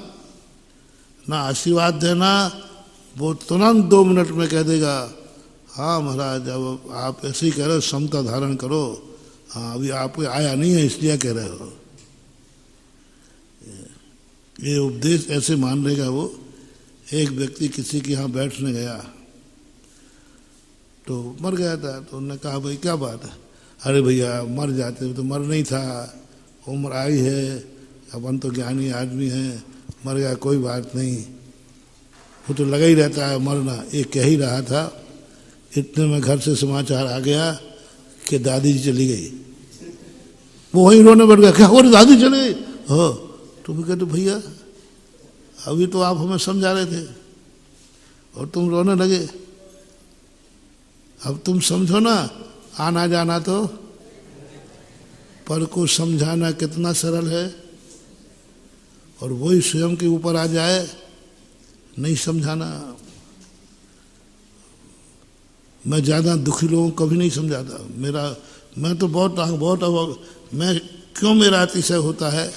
ना आशीर्वाद देना, वो तुरंत 2 मिनट में कह देगा हाँ महाराज अब आप ऐसे ही कह रहे हो, समता धारण करो, हाँ अभी आपको आया नहीं है इसलिए कह रहे हो। ये उपदेश ऐसे मान लेगा वो। एक व्यक्ति किसी के यहाँ बैठने गया तो मर गया था, तो उन्होंने कहा भाई क्या बात है, अरे भैया मर जाते तो मर नहीं था, उम्र आई है, अपन तो ज्ञानी आदमी हैं, मर गया कोई बात नहीं, वो तो लगा ही रहता है मरना। एक कह ही रहा था, इतने में घर से समाचार आ गया कि दादी जी चली गई। वो वहीं रोने बैठ गया, क्या हो दादी चले गई हो, तो भी कहते भैया अभी तो आप हमें समझा रहे थे और तुम रोने लगे। अब तुम समझो ना, आना जाना तो पर को समझाना कितना सरल है, और वही स्वयं के ऊपर आ जाए नहीं समझाना। मैं ज़्यादा दुखी लोगों को कभी नहीं समझाता। मैं तो बहुत मैं क्यों मेरा अतिशय होता है,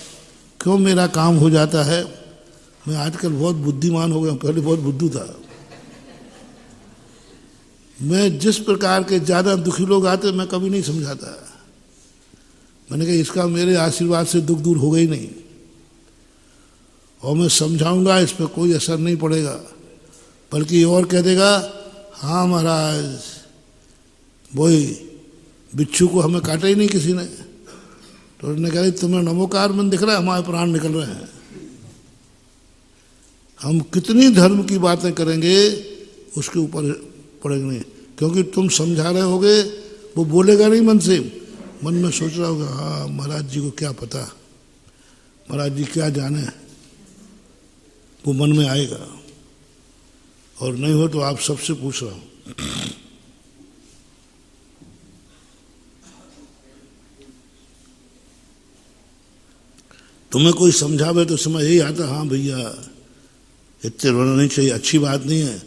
क्यों मेरा काम हो जाता है। मैं आजकल बहुत बुद्धिमान हो गया, पहले बहुत बुद्धू था। मैं जिस प्रकार के ज़्यादा दुखी लोग आते मैं कभी नहीं समझाता। मैंने कहा इसका मेरे आशीर्वाद से दुख दूर होगा ही नहीं, और मैं समझाऊंगा इस पर कोई असर नहीं पड़ेगा, बल्कि और कह देगा हाँ महाराज वही बिच्छू को हमें काटा ही नहीं किसी ने, तो उन्होंने कहा तुम्हें नमोकार मन दिख रहा है, हमारे प्राण निकल रहे हैं। हम कितनी धर्म की बातें करेंगे उसके ऊपर पड़ेगा नहीं, क्योंकि तुम समझा रहे होगे, वो बोलेगा नहीं मन से, मन में सोच रहा होगा हाँ महाराज जी को क्या पता, महाराज जी क्या जाने, वो मन में आएगा। और नहीं हो तो आप सबसे पूछ रहा हूं, तुम्हें कोई समझावे तो समझ यही आता हाँ भैया इतने रोना नहीं चाहिए, अच्छी बात नहीं है,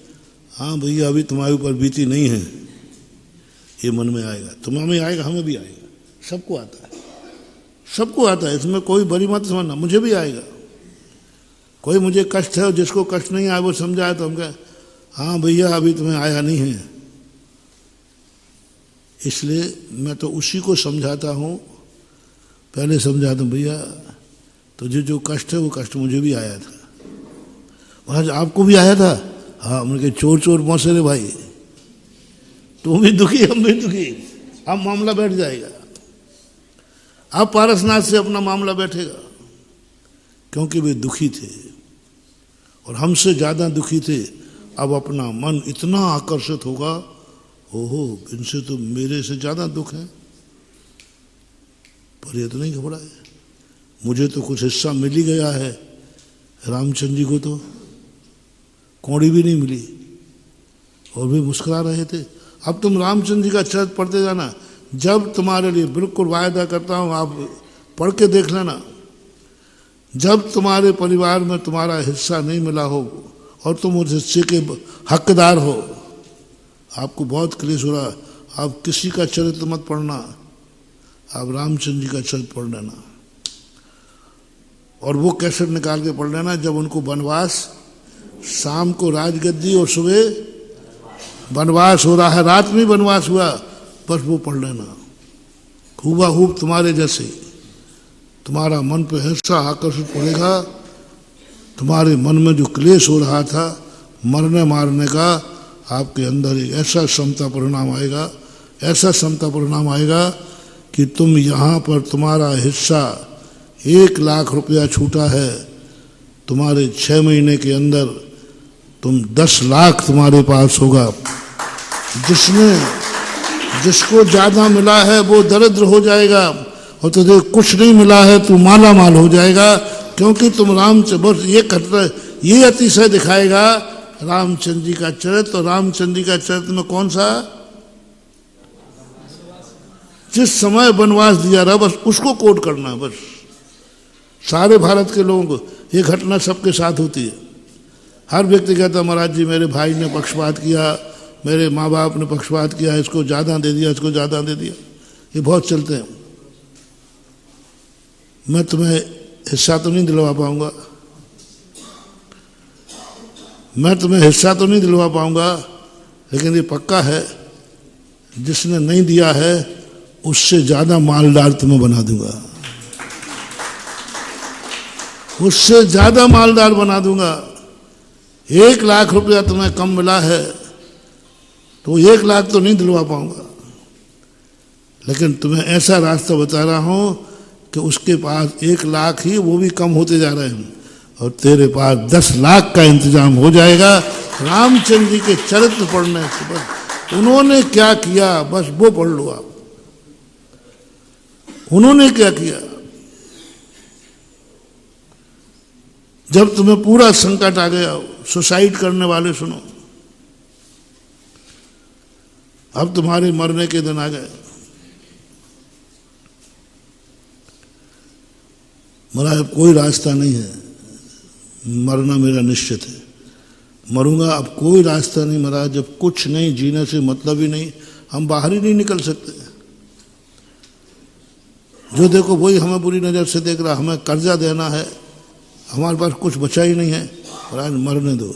हाँ भैया अभी तुम्हारे ऊपर बीती नहीं है, ये मन में आएगा। तुम्हें में आएगा, हमें भी आएगा, सबको आता है, सबको आता है, इसमें कोई बड़ी मत समझना। मुझे भी आएगा, कोई मुझे कष्ट है और जिसको कष्ट नहीं आया वो समझाए तो हम कहें हाँ भैया अभी तुम्हें आया नहीं है। इसलिए मैं तो उसी को समझाता हूँ, पहले समझाता हूँ भैया तुझे जो कष्ट है वो कष्ट मुझे भी आया था। महाराज आपको भी आया था? हाँ। मैंने कहा चोर चोर मौसे रे भाई, तुम भी दुखी हम भी दुखी, अब मामला बैठ जाएगा। अब पारसनाथ से अपना मामला बैठेगा, क्योंकि वे दुखी थे और हमसे ज़्यादा दुखी थे। अब अपना मन इतना आकर्षित होगा, ओहो इनसे तो मेरे से ज़्यादा दुख है, पर ये तो नहीं घबराए, मुझे तो कुछ हिस्सा मिल ही गया है। रामचंद्र जी को तो कौड़ी भी नहीं मिली और भी मुस्कुरा रहे थे। अब तुम रामचंद्र जी का चरित्र पढ़ते जाना, जब तुम्हारे लिए बिल्कुल वायदा करता हूँ आप पढ़ के देख लेना, जब तुम्हारे परिवार में तुम्हारा हिस्सा नहीं मिला हो और तुम उस हिस्से के हकदार हो, आपको बहुत क्लेश हो रहा, आप किसी का चरित्र मत पढ़ना, आप रामचंद्र जी का चरित्र पढ़ लेना। और वो कैसेट निकाल के पढ़ लेना, जब उनको वनवास, शाम को राजगद्दी और सुबह वनवास हो रहा है, रात में वनवास हुआ, बस वो पढ़ लेना। हूबहूब तुम्हारे जैसे तुम्हारा मन पे ऐसा आकर्षित पड़ेगा, तुम्हारे मन में जो क्लेश हो रहा था मरने मारने का, आपके अंदर एक ऐसा क्षमता परिणाम आएगा, ऐसा क्षमता परिणाम आएगा कि तुम यहाँ पर तुम्हारा हिस्सा 1,00,000 रुपया छूटा है, तुम्हारे 6 महीने के अंदर तुम 10 लाख तुम्हारे पास होगा। जिसको ज्यादा मिला है वो दरिद्र हो जाएगा, और तुझे कुछ नहीं मिला है तू माला माल हो जाएगा, क्योंकि तुम रामचंद्र, ये घटना, ये अतिशय दिखाएगा रामचंद्र जी का चरित्र। और रामचंद्र जी का चरित्र में कौन सा, जिस समय वनवास दिया रहा बस उसको कोट करना, बस सारे भारत के लोगों को ये घटना सबके साथ होती है। हर व्यक्ति कहता महाराज जी मेरे भाई ने पक्षपात किया, मेरे माँ बाप ने पक्षपात किया, इसको ज़्यादा दे दिया, इसको ज़्यादा दे दिया, ये बहुत चलते हैं। मैं तुम्हें हिस्सा तो नहीं दिलवा पाऊंगा, मैं तुम्हें हिस्सा तो नहीं दिलवा पाऊंगा, लेकिन ये पक्का है जिसने नहीं दिया है उससे ज़्यादा मालदार तुम्हें बना दूंगा, उससे ज़्यादा मालदार बना दूंगा। 1,00,000 रुपया तुम्हें कम मिला है तो 1,00,000 तो नहीं दिलवा पाऊंगा, लेकिन तुम्हें ऐसा रास्ता बता रहा हूं कि उसके पास 1,00,000 ही, वो भी कम होते जा रहे हैं, और तेरे पास 10 लाख का इंतजाम हो जाएगा रामचंद्र जी के चरित्र पढ़ने से। बस उन्होंने क्या किया बस वो पढ़ लो आप, उन्होंने क्या किया। जब तुम्हें पूरा संकट आ गया, सुसाइड करने वाले सुनो, अब तुम्हारे मरने के दिन आ गए, महाराज अब कोई रास्ता नहीं है, मरना मेरा निश्चित है, मरूंगा, अब कोई रास्ता नहीं महाराज, जब कुछ नहीं, जीने से मतलब ही नहीं, हम बाहर ही नहीं निकल सकते। जो देखो वही हमें बुरी नज़र से देख रहा, हमें कर्जा देना है, हमारे पास कुछ बचा ही नहीं है, महाराज मरने दो,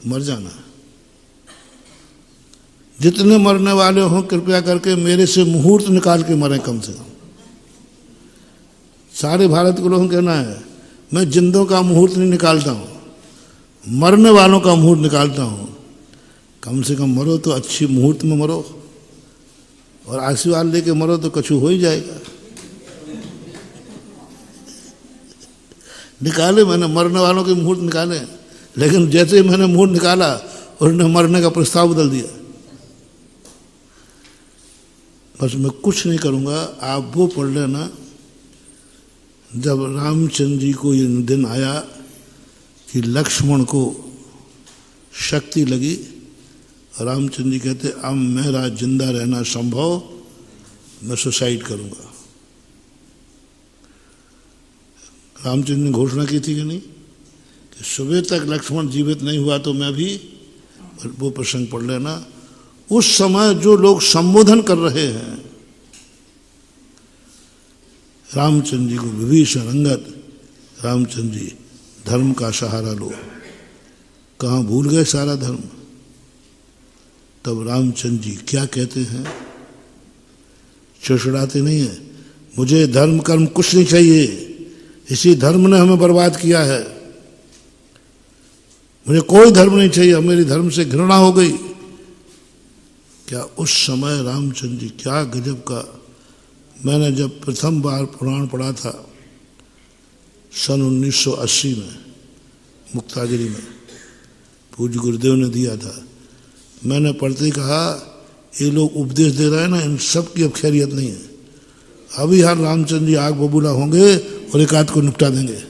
मर जाना। जितने मरने वाले हों कृपया करके मेरे से मुहूर्त निकाल के मरें कम से कम। सारे भारत के लोगों को कहना है मैं जिंदों का मुहूर्त नहीं निकालता हूँ, मरने वालों का मुहूर्त निकालता हूँ। कम से कम मरो तो अच्छी मुहूर्त में मरो, और आशीर्वाद लेके मरो तो कछु हो ही जाएगा। निकाले मैंने मरने वालों के मुहूर्त निकाले, लेकिन जैसे ही मैंने मुहूर्त निकाला उन्होंने मरने का प्रस्ताव बदल दिया। बस मैं कुछ नहीं करूँगा, आप वो पढ़ लेना जब रामचंद्र जी को ये दिन आया कि लक्ष्मण को शक्ति लगी, रामचंद्र जी कहते अब मेरा जिंदा रहना संभव, मैं सुसाइड करूँगा। रामचंद्र ने घोषणा की थी कि नहीं कि सुबह तक लक्ष्मण जीवित नहीं हुआ तो मैं भी, वो प्रसंग पढ़ लेना। उस समय जो लोग संबोधन कर रहे हैं रामचंद्र जी को, विभीषण, अंगद, रामचंद्र जी धर्म का सहारा लो, कहाँ भूल गए सारा धर्म। तब रामचंद्र जी क्या कहते हैं, चिड़चिड़ाते नहीं है, मुझे धर्म कर्म कुछ नहीं चाहिए, इसी धर्म ने हमें बर्बाद किया है, मुझे कोई धर्म नहीं चाहिए, मेरी धर्म से घृणा हो गई। क्या उस समय रामचंद्र जी, क्या गजब का। मैंने जब प्रथम बार पुराण पढ़ा था सन 1980 में मुक्तागिरी में, पूज्य गुरुदेव ने दिया था, मैंने पढ़ते ही कहा ये लोग उपदेश दे रहे हैं ना, इन सब की अब खैरियत नहीं है। अभी हर रामचंद्र जी आग बबूला होंगे और एक आध को निपटा देंगे।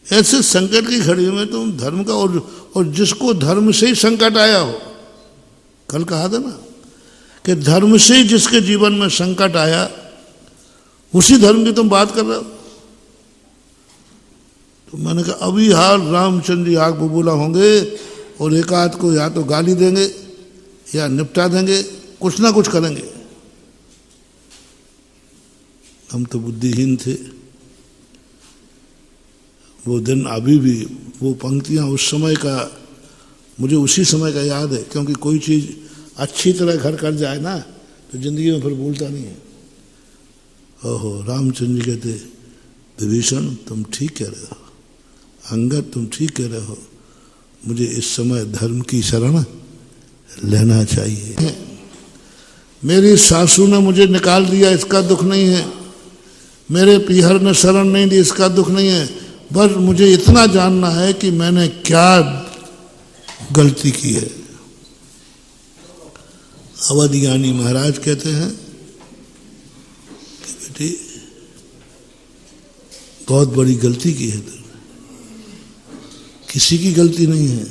ऐसे संकट की घड़ी में तुम धर्म का, और जिसको धर्म से ही संकट आया हो, कल कहा था ना कि धर्म से ही जिसके जीवन में संकट आया उसी धर्म की तुम बात कर रहे हो। तो मैंने कहा अभी हाल रामचंद्र जी आग बबूला होंगे और एक आध को या तो गाली देंगे या निपटा देंगे, कुछ ना कुछ करेंगे। हम तो बुद्धिहीन थे, वो दिन अभी भी, वो पंक्तियाँ उस समय का, मुझे उसी समय का याद है, क्योंकि कोई चीज़ अच्छी तरह घर कर जाए ना तो जिंदगी में फिर भूलता नहीं है। ओहो, रामचंद्र जी कहते, विभीषण तुम ठीक कह रहे हो, अंगद तुम ठीक कह रहे हो, मुझे इस समय धर्म की शरण लेना चाहिए। मेरी सासू ने मुझे निकाल दिया, इसका दुख नहीं है, मेरे पीहर ने शरण नहीं दी, इसका दुख नहीं है, बस मुझे इतना जानना है कि मैंने क्या गलती की है। अवधयानी महाराज कहते हैं कि बेटी बहुत बड़ी गलती की है तुमने। किसी की गलती नहीं है,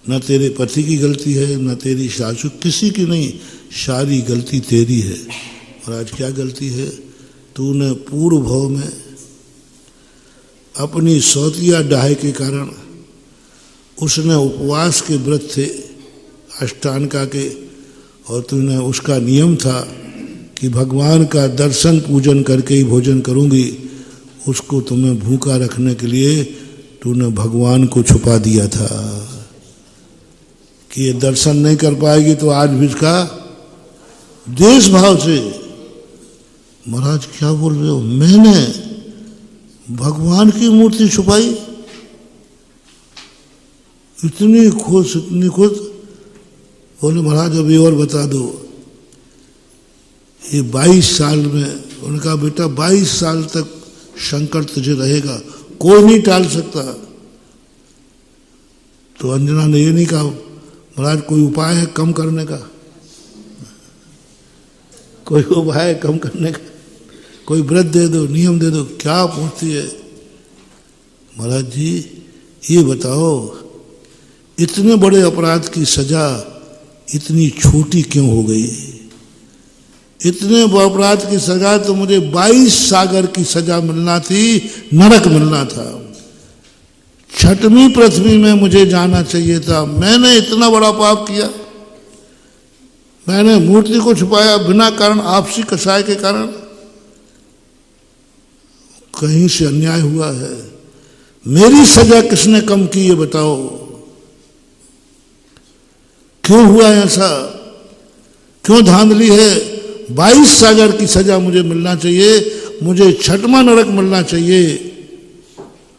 न तेरे पति की गलती है, न तेरी सासू, किसी की नहीं, सारी गलती तेरी है। और आज क्या गलती है? तूने पूर्व भाव में अपनी सौतिया डाहे के कारण, उसने उपवास के व्रत थे अष्टांगा के, और तूने, उसका नियम था कि भगवान का दर्शन पूजन करके ही भोजन करूंगी, उसको तुम्हें भूखा रखने के लिए तूने भगवान को छुपा दिया था कि ये दर्शन नहीं कर पाएगी। तो आज भी इसका देश भाव से, महाराज क्या बोल रहे हो, मैंने भगवान की मूर्ति छुपाई? इतनी खुश, इतनी खुश। बोले महाराज अभी और बता दो। ये 22 साल में, उनका बेटा 22 साल तक संकट तुझे रहेगा, कोई नहीं टाल सकता। तो अंजना ने ये नहीं कहा महाराज कोई उपाय है कम करने का, कोई उपाय है कम करने का, कोई व्रत दे दो, नियम दे दो। क्या पूछती है? महाराज जी ये बताओ, इतने बड़े अपराध की सजा इतनी छोटी क्यों हो गई? इतने अपराध की सजा तो मुझे 22 सागर की सजा मिलना थी, नरक मिलना था। 6वीं पृथ्वी में मुझे जाना चाहिए था। मैंने इतना बड़ा पाप किया, मैंने मूर्ति को छुपाया बिना कारण, आपसी कसाय के कारण। कहीं से अन्याय हुआ है। मेरी सजा किसने कम की ये बताओ? क्यों हुआ ऐसा? क्यों धांधली है? 22 सागर की सजा मुझे मिलना चाहिए, मुझे 6वां नरक मिलना चाहिए,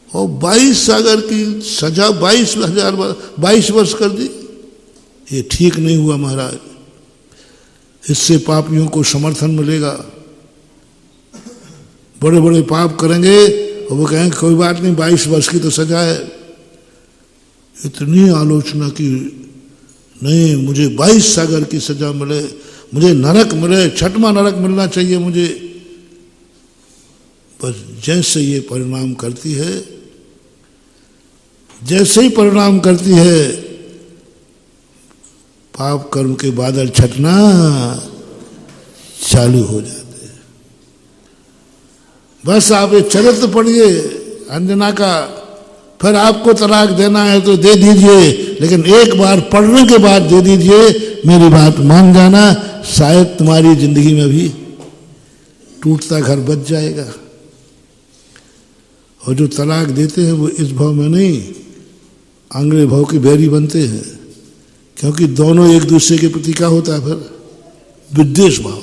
और 22 सागर की सजा 22 वर्ष कर दी। ये ठीक नहीं हुआ महाराज। इससे पापियों को समर्थन मिलेगा, बड़े बड़े पाप करेंगे और वो कहेंगे कोई बात नहीं 22 वर्ष की तो सजा है। इतनी आलोचना की, नहीं मुझे 22 सागर की सजा मिले, मुझे नरक मिले, 6वां नरक मिलना चाहिए मुझे। बस जैसे ये परिणाम करती है, जैसे ही परिणाम करती है, पाप कर्म के बादल छटना चालू हो जाते हैं। बस आप ये चरित्र पढ़िए अंजना का, फिर आपको तलाक देना है तो दे दीजिए, लेकिन एक बार पढ़ने के बाद दे दीजिए। मेरी बात मान जाना, शायद तुम्हारी जिंदगी में भी टूटता घर बच जाएगा। और जो तलाक देते हैं वो इस भाव में नहीं, आंगले भाव के बैरी बनते हैं, क्योंकि दोनों एक दूसरे के प्रति क्या होता है फिर विद्वेष भाव।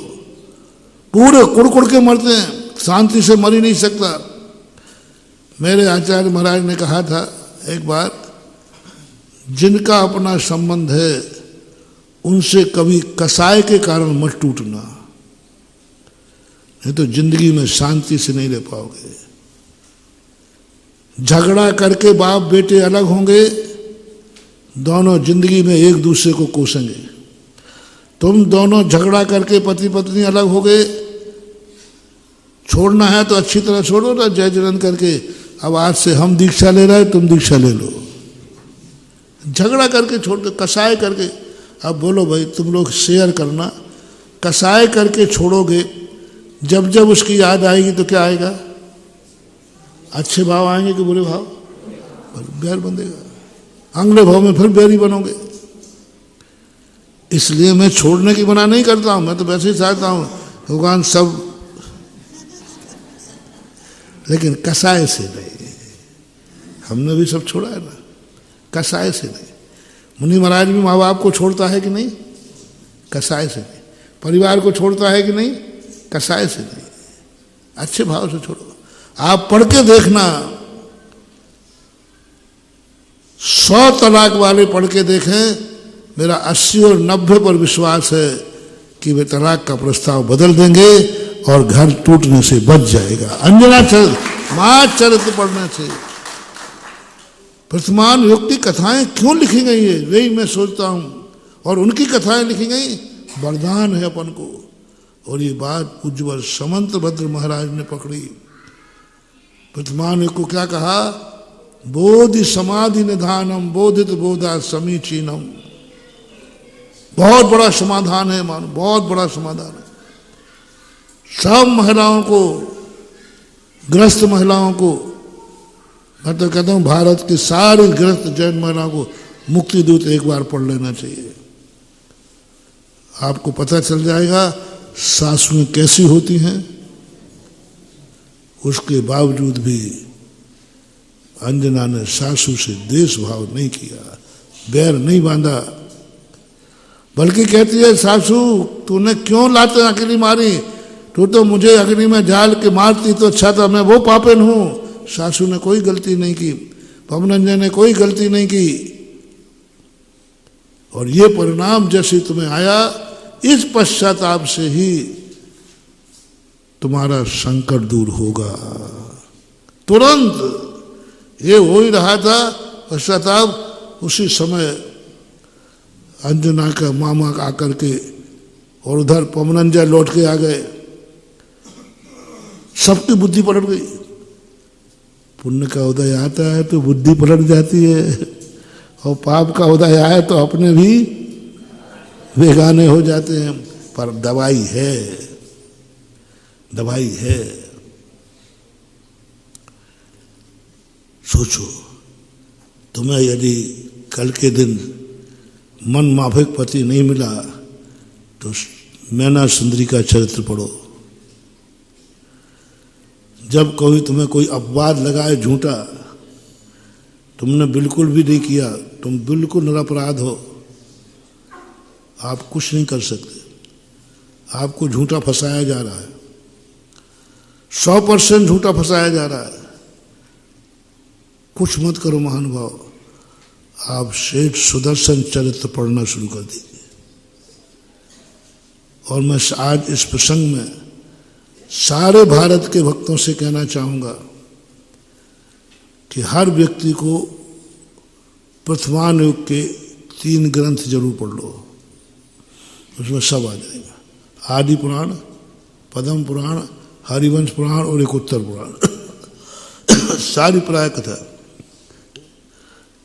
पूरे कुड़ के मरते हैं, शांति से मर ही नहीं सकता। मेरे आचार्य महाराज ने कहा था एक बार, जिनका अपना संबंध है उनसे कभी कसाय के कारण मत टूटना, नहीं तो जिंदगी में शांति से नहीं रह पाओगे। झगड़ा करके बाप बेटे अलग होंगे, दोनों जिंदगी में एक दूसरे को कोसेंगे। तुम दोनों झगड़ा करके पति पत्नी अलग हो गए, छोड़ना है तो अच्छी तरह छोड़ो ना, जय जलन करके। अब आज से हम दीक्षा ले रहे हैं, तुम दीक्षा ले लो। झगड़ा करके छोड़ दो, कसाय करके। अब बोलो भाई तुम लोग शेयर करना, कसाय करके छोड़ोगे, जब जब उसकी याद आएगी तो क्या आएगा? अच्छे भाव आएंगे कि बुरे भाव? बैर बंधेगा। अगले भाव में फिर बैरी बनोगे। इसलिए मैं छोड़ने की मना नहीं करता हूं, मैं तो वैसे ही चाहता हूं भगवान सब, लेकिन कसाय से नहीं। हमने भी सब छोड़ा है ना, कसाय से नहीं। मुनि महाराज भी माँ बाप को छोड़ता है कि नहीं? कसाय से नहीं। परिवार को छोड़ता है कि नहीं? कसाय से नहीं। अच्छे भाव से छोड़ो। आप पढ़ के देखना, 100 तलाक वाले पढ़ के देखें, मेरा 80 और 90 पर विश्वास है कि वे तलाक का प्रस्ताव बदल देंगे और घर टूटने से बच जाएगा। अंजना मां चरित्र पढ़ने से। वर्तमान युग की कथाएं क्यों लिखी गई है, वही मैं सोचता हूं। और उनकी कथाएं लिखी गई वरदान है अपन को। और ये बात उज्ज्वल समंत भद्र महाराज ने पकड़ी। वर्तमान युग को क्या कहा? बोधि समाधि निधानम बोधित बोधा समीचीनम। बहुत बड़ा समाधान है, मानो बहुत बड़ा समाधान है। सब महिलाओं को, ग्रस्त महिलाओं को, मैं तो कहता हूं भारत की सारी ग्रस्त जैन महिलाओं को मुक्ति दूत एक बार पढ़ लेना चाहिए। आपको पता चल जाएगा सासुएं कैसी होती हैं। उसके बावजूद भी अंजना ने सासू से देश भाव नहीं किया, बैर नहीं बांधा, बल्कि कहती है सासू तूने क्यों लाते अकेली मारी, तू तो मुझे अग्नि में डाल के मारती तो अच्छा था, मैं वो पापिन हूं। सासू ने कोई गलती नहीं की, पवनंजन ने कोई गलती नहीं की। और ये परिणाम जैसे तुम्हें आया, इस पश्चाताप से ही तुम्हारा संकट दूर होगा। तुरंत ये हो ही रहा था पश्चाताप। उसी समय अंजना का मामा आकर के और उधर पवनंजय लौट के आ गए। सबकी बुद्धि पलट गई। पुण्य का उदय आता है तो बुद्धि पलट जाती है, और पाप का उदय आए तो अपने भी बेगाने हो जाते हैं। पर दवाई है, दवाई है। सोचो, तुम्हें यदि कल के दिन मन माफिक पति नहीं मिला तो मैना सुंदरी का चरित्र पढ़ो। जब कभी तुम्हें कोई अपवाद लगाए झूठा, तुमने बिल्कुल भी नहीं किया, तुम बिल्कुल निरपराध हो, आप कुछ नहीं कर सकते, आपको झूठा फंसाया जा रहा है, 100% झूठा फंसाया जा रहा है। कुछ मत करो महानुभाव, आप सेठ सुदर्शन चरित्र पढ़ना शुरू कर दीजिए। और मैं आज इस प्रसंग में सारे भारत के भक्तों से कहना चाहूंगा कि हर व्यक्ति को वर्तमान युग के 3 ग्रंथ जरूर पढ़ लो, उसमें सब आ जाएगा। आदि पुराण, पद्म पुराण, हरिवंश पुराण और एक उत्तर पुराण सारी प्राय कथा।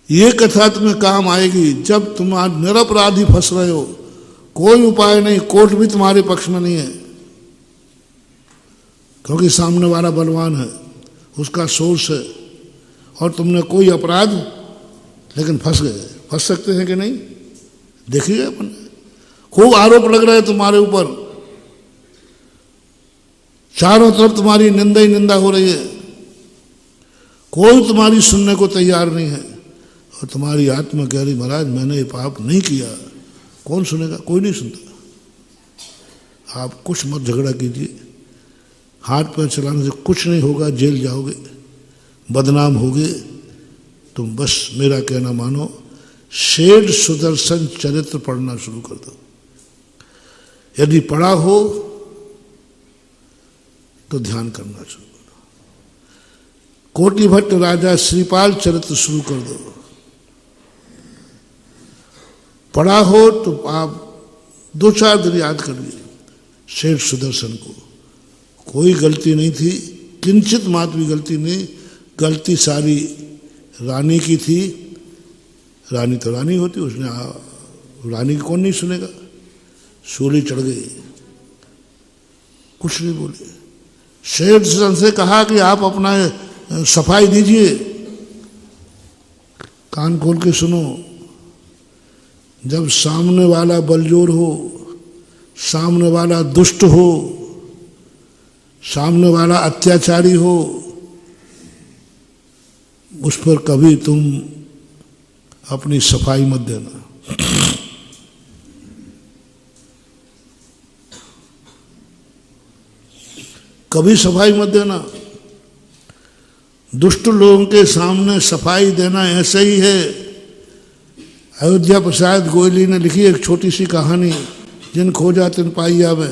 ये कथा तुम्हें काम आएगी जब तुम आज निरपराधी फंस रहे हो, कोई उपाय नहीं, कोर्ट भी तुम्हारे पक्ष में नहीं है, क्योंकि सामने वाला बलवान है, उसका सोर्स है, और तुमने कोई अपराध, लेकिन फंस गए। फंस सकते हैं कि नहीं? देखिए अपन, खूब आरोप लग रहे हैं तुम्हारे ऊपर, चारों तरफ तुम्हारी निंदा ही निंदा हो रही है, कोई तुम्हारी सुनने को तैयार नहीं है, और तुम्हारी आत्मा कह रही महाराज मैंने ये पाप नहीं किया। कौन सुनेगा? कोई नहीं सुनता। आप कुछ मत झगड़ा कीजिए, हाथ पैर चलाने से कुछ नहीं होगा, जेल जाओगे, बदनाम होगे। तुम बस मेरा कहना मानो, सेठ सुदर्शन चरित्र पढ़ना शुरू कर दो। यदि पढ़ा हो तो ध्यान करना शुरू कर दो। कोटि भट्ट राजा श्रीपाल चरित्र शुरू कर दो। पढ़ा हो तो आप 2-4 दिन याद कर लीजिए सेठ सुदर्शन को। कोई गलती नहीं थी, किंचित मात्र भी गलती नहीं, गलती सारी रानी की थी। रानी तो रानी होती, उसने रानी की कौन नहीं सुनेगा। सूली चढ़ गई, कुछ नहीं बोले। सेठ सुदर्शन से कहा कि आप अपना सफाई दीजिए, कान खोल के सुनो। जब सामने वाला बलजोर हो, सामने वाला दुष्ट हो, सामने वाला अत्याचारी हो, उस पर कभी तुम अपनी सफाई मत देना। कभी सफाई मत देना। दुष्ट लोगों के सामने सफाई देना ऐसे ही है। अयोध्या प्रसाद गोयली ने लिखी एक छोटी सी कहानी, जिन खोजा तिन पाई आवे,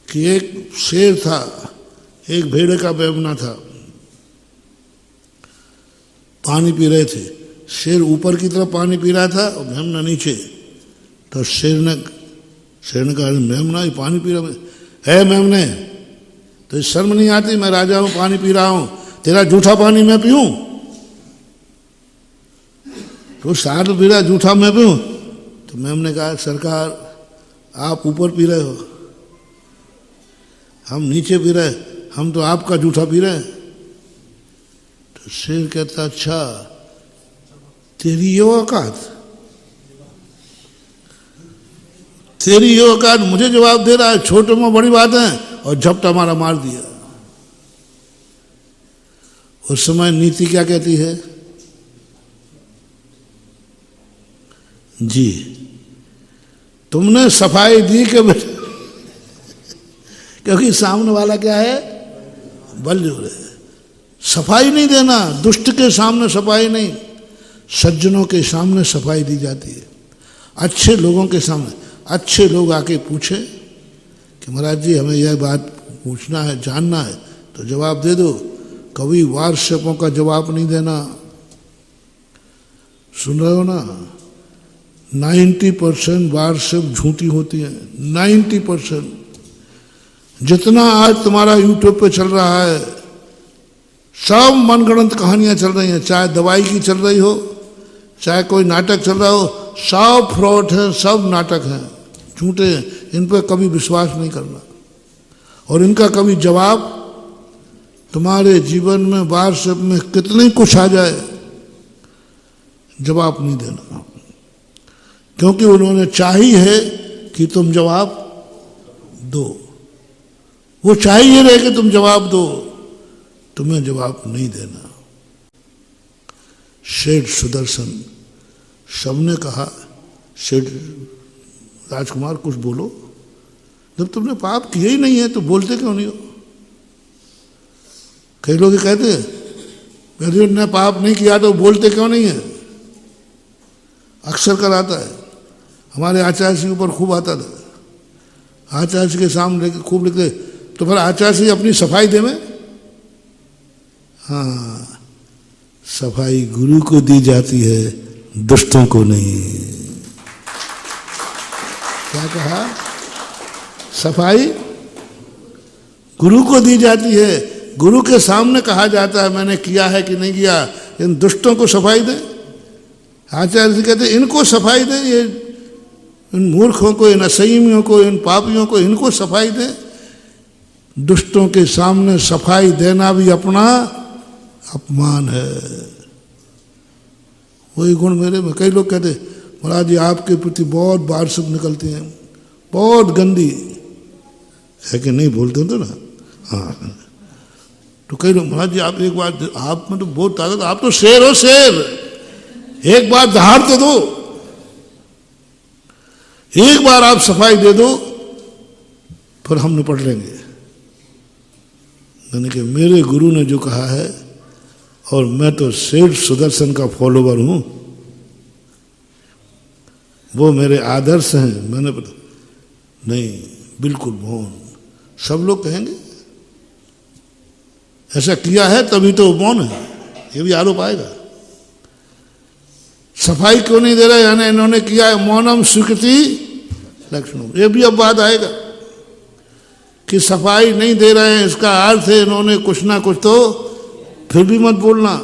कि एक शेर था, एक भेड़े का मेमना था, पानी पी रहे थे। शेर ऊपर की तरफ पानी पी रहा था और मेमना नीचे। तो शेर ने कहा, मेमना ये पानी पी रहा है, मेमने तो शर्म नहीं आती? मैं राजा हूं, पानी पी रहा हूं, तेरा जूठा पानी मैं पीऊं? तो साथ पी रहा, जूठा मैं पीऊं? तो मेमने कहा, सरकार आप ऊपर पी रहे हो, हम नीचे पी रहे, हम तो आपका जूठा पी रहे हैं। तो शेर कहता, अच्छा तेरी ये औकात, तेरी ये औकात, मुझे जवाब दे रहा है, छोटे में बड़ी बात है, और झपटा मारा मार दिया। उस समय नीति क्या कहती है? जी तुमने सफाई दी कि क्योंकि सामने वाला क्या है? बलजोर है। सफाई नहीं देना, दुष्ट के सामने सफाई नहीं, सज्जनों के सामने सफाई दी जाती है। अच्छे लोगों के सामने अच्छे लोग आके पूछे कि महाराज जी हमें यह बात पूछना है, जानना है, तो जवाब दे दो। कभी व्हाट्सएपों का जवाब नहीं देना। सुन रहे हो ना? 90% व्हाट्सएप झूठी होती है। 90% जितना आज तुम्हारा यूट्यूब पे चल रहा है, सब मनगढ़ंत कहानियां चल रही हैं, चाहे दवाई की चल रही हो, चाहे कोई नाटक चल रहा हो, सब फ्रॉड है, सब नाटक है, झूठे हैं। इन पर कभी विश्वास नहीं करना, और इनका कभी जवाब तुम्हारे जीवन में व्हाट्सएप में कितने कुछ आ जाए, जवाब नहीं देना, क्योंकि उन्होंने चाही है कि तुम जवाब दो। वो चाहिए रहे कि तुम जवाब दो, तुम्हें जवाब नहीं देना। सेठ सुदर्शन, सबने कहा सेठ राजकुमार कुछ बोलो, जब तुमने पाप किया ही नहीं है तो बोलते क्यों नहीं हो? कई लोग कहते हैं यदि उन्होंने पाप नहीं किया तो बोलते क्यों नहीं है? अक्सर कर आता है, हमारे आचार्य जी ऊपर खूब आता था, आचार्य जी के सामने खूब लिखते, तो फिर आचार्य जी अपनी सफाई दे में। हाँ, सफाई गुरु को दी जाती है, दुष्टों को नहीं। क्या कहा? सफाई गुरु को दी जाती है, गुरु के सामने कहा जाता है मैंने किया है कि नहीं किया। इन दुष्टों को सफाई दे। आचार्य जी कहते इनको सफाई दे, ये इन मूर्खों को, इन असंयमियों को, इन पापियों को, इनको सफाई दे। दुष्टों के सामने सफाई देना भी अपना अपमान है। वही गुण मेरे में। कई लोग कहते महाराज जी आपके प्रति बहुत व्हाट्सएप निकलती हैं, बहुत गंदी है कि नहीं, बोलते हो तो ना। हाँ, तो कई लोग महाराज जी आप एक बार, आप में तो बहुत ताकत, आप तो शेर हो, शेर, एक बार दहाड़ तो दो, एक बार आप सफाई दे दो, फिर हम निपट लेंगे। यानी कि मेरे गुरु ने जो कहा है, और मैं तो सेठ सुदर्शन का फॉलोवर हूं, वो मेरे आदर्श हैं। मैंने पता नहीं, बिल्कुल मौन। सब लोग कहेंगे ऐसा किया है तभी तो मौन है, ये भी आरोप आएगा। सफाई क्यों नहीं दे रहे? यानी इन्होंने किया है, मौनम स्वीकृति लक्षणम, ये भी अब बात आएगा कि सफाई नहीं दे रहे हैं, इसका अर्थ है इन्होंने कुछ ना कुछ तो, फिर भी मत बोलना।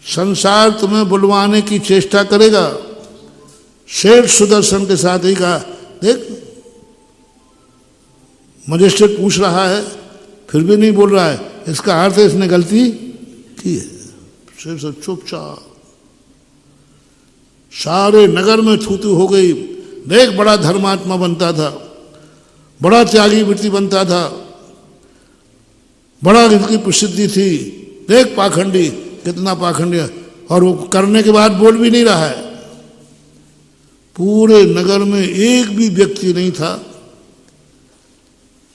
संसार तुम्हें बुलवाने की चेष्टा करेगा। सेठ सुदर्शन के साथ ही कहा, देख मजिस्ट्रेट पूछ रहा है फिर भी नहीं बोल रहा है, इसका अर्थ है इसने गलती की है। सेठ से चुपचाप, सारे नगर में थू थू हो गई। देख बड़ा धर्मात्मा बनता था, बड़ा त्यागी वृत्ति बनता था, बड़ा इसकी प्रसिद्धि थी, देख पाखंडी कितना पाखंडी है, और वो करने के बाद बोल भी नहीं रहा है। पूरे नगर में एक भी व्यक्ति नहीं था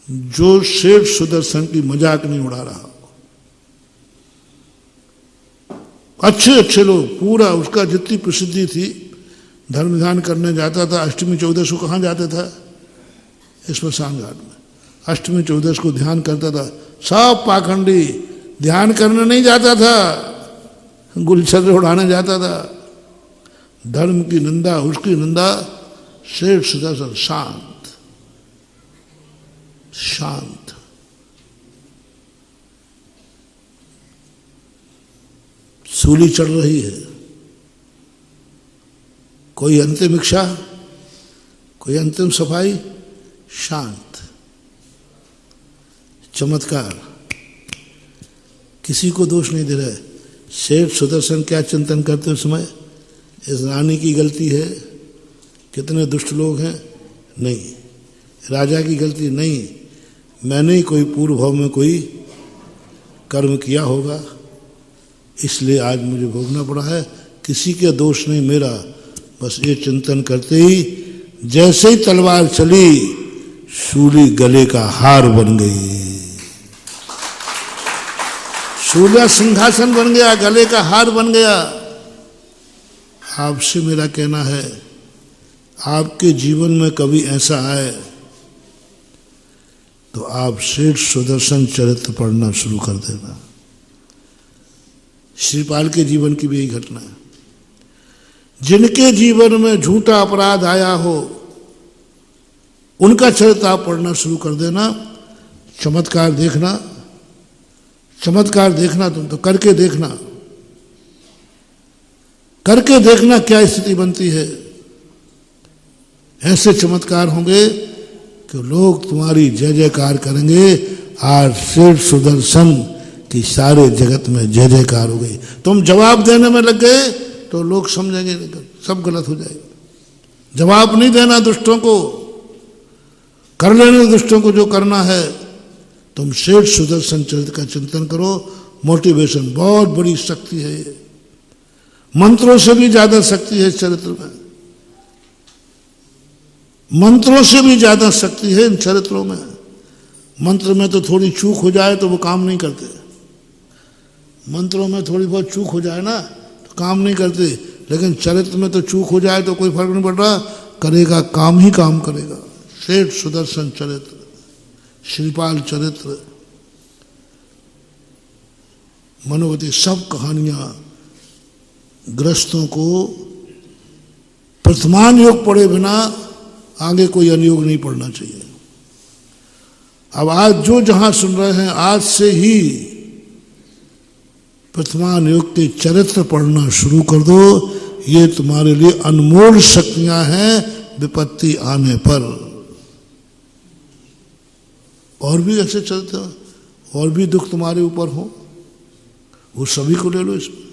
जो सेठ सुदर्शन की मजाक नहीं उड़ा रहा। अच्छे अच्छे लोग, पूरा उसका जितनी प्रसिद्धि थी, धर्म ध्यान करने जाता था। अष्टमी चौदस को कहाँ जाता था? स्मशान घाट में अष्टमी चौदस को ध्यान करता था। सब पाखंडी ध्यान करने नहीं जाता था, गुलछर्रे उड़ाने जाता था। धर्म की निंदा, उसकी निंदा। सेठ सुदर्शन शांत शांत। सूली चढ़ रही है, कोई अंतिम इच्छा, कोई अंतिम सफाई, शांत। चमत्कार, किसी को दोष नहीं दे रहा है। सेठ सुदर्शन क्या चिंतन करते उस समय? इस रानी की गलती है, कितने दुष्ट लोग हैं? नहीं। राजा की गलती नहीं, मैंने ही कोई पूर्व भाव में कोई कर्म किया होगा, इसलिए आज मुझे भोगना पड़ा है। किसी के दोष नहीं, मेरा। बस ये चिंतन करते ही जैसे ही तलवार चली, शूली गले का हार बन गई। शूलिया सिंहासन बन गया, गले का हार बन गया। आपसे मेरा कहना है, आपके जीवन में कभी ऐसा आए तो आप सेठ सुदर्शन चरित्र पढ़ना शुरू कर देना। श्रीपाल के जीवन की भी यही घटना है। जिनके जीवन में झूठा अपराध आया हो, उनका चरित्र आप पढ़ना शुरू कर देना। चमत्कार देखना, चमत्कार देखना। तुम तो करके देखना, करके देखना क्या स्थिति बनती है। ऐसे चमत्कार होंगे कि लोग तुम्हारी जय जयकार करेंगे। आज सेठ सुदर्शन की सारे जगत में जय जयकार हो गई। तुम जवाब देने में लग गए तो लोग समझेंगे सब गलत हो जाएगा। जवाब नहीं देना दुष्टों को, कर लेने दुष्टों को जो करना है। तुम सेठ सुदर्शन चरित्र का चिंतन करो। मोटिवेशन, बहुत बड़ी शक्ति है ये। मंत्रों से भी ज्यादा शक्ति है इस चरित्र में, मंत्रों से भी ज्यादा शक्ति है इन चरित्रों में। मंत्र में तो थोड़ी चूक हो जाए तो वो काम नहीं करते। मंत्रों में थोड़ी बहुत चूक हो जाए ना तो काम नहीं करते, लेकिन चरित्र में तो चूक हो जाए तो कोई फर्क नहीं पड़ रहा, करेगा काम ही काम करेगा। सेठ सुदर्शन चरित्र, श्रीपाल चरित्र, मनोगति, सब कहानियां ग्रस्तों को प्रथमान योग पढ़े बिना आगे कोई अनुयोग नहीं पढ़ना चाहिए। अब आज जो जहां सुन रहे हैं, आज से ही प्रथमान योग के चरित्र पढ़ना शुरू कर दो। ये तुम्हारे लिए अनमोल शक्तियां हैं विपत्ति आने पर। और भी ऐसे चरित्र, और भी दुख तुम्हारे ऊपर हो, वो सभी को ले लो इसमें,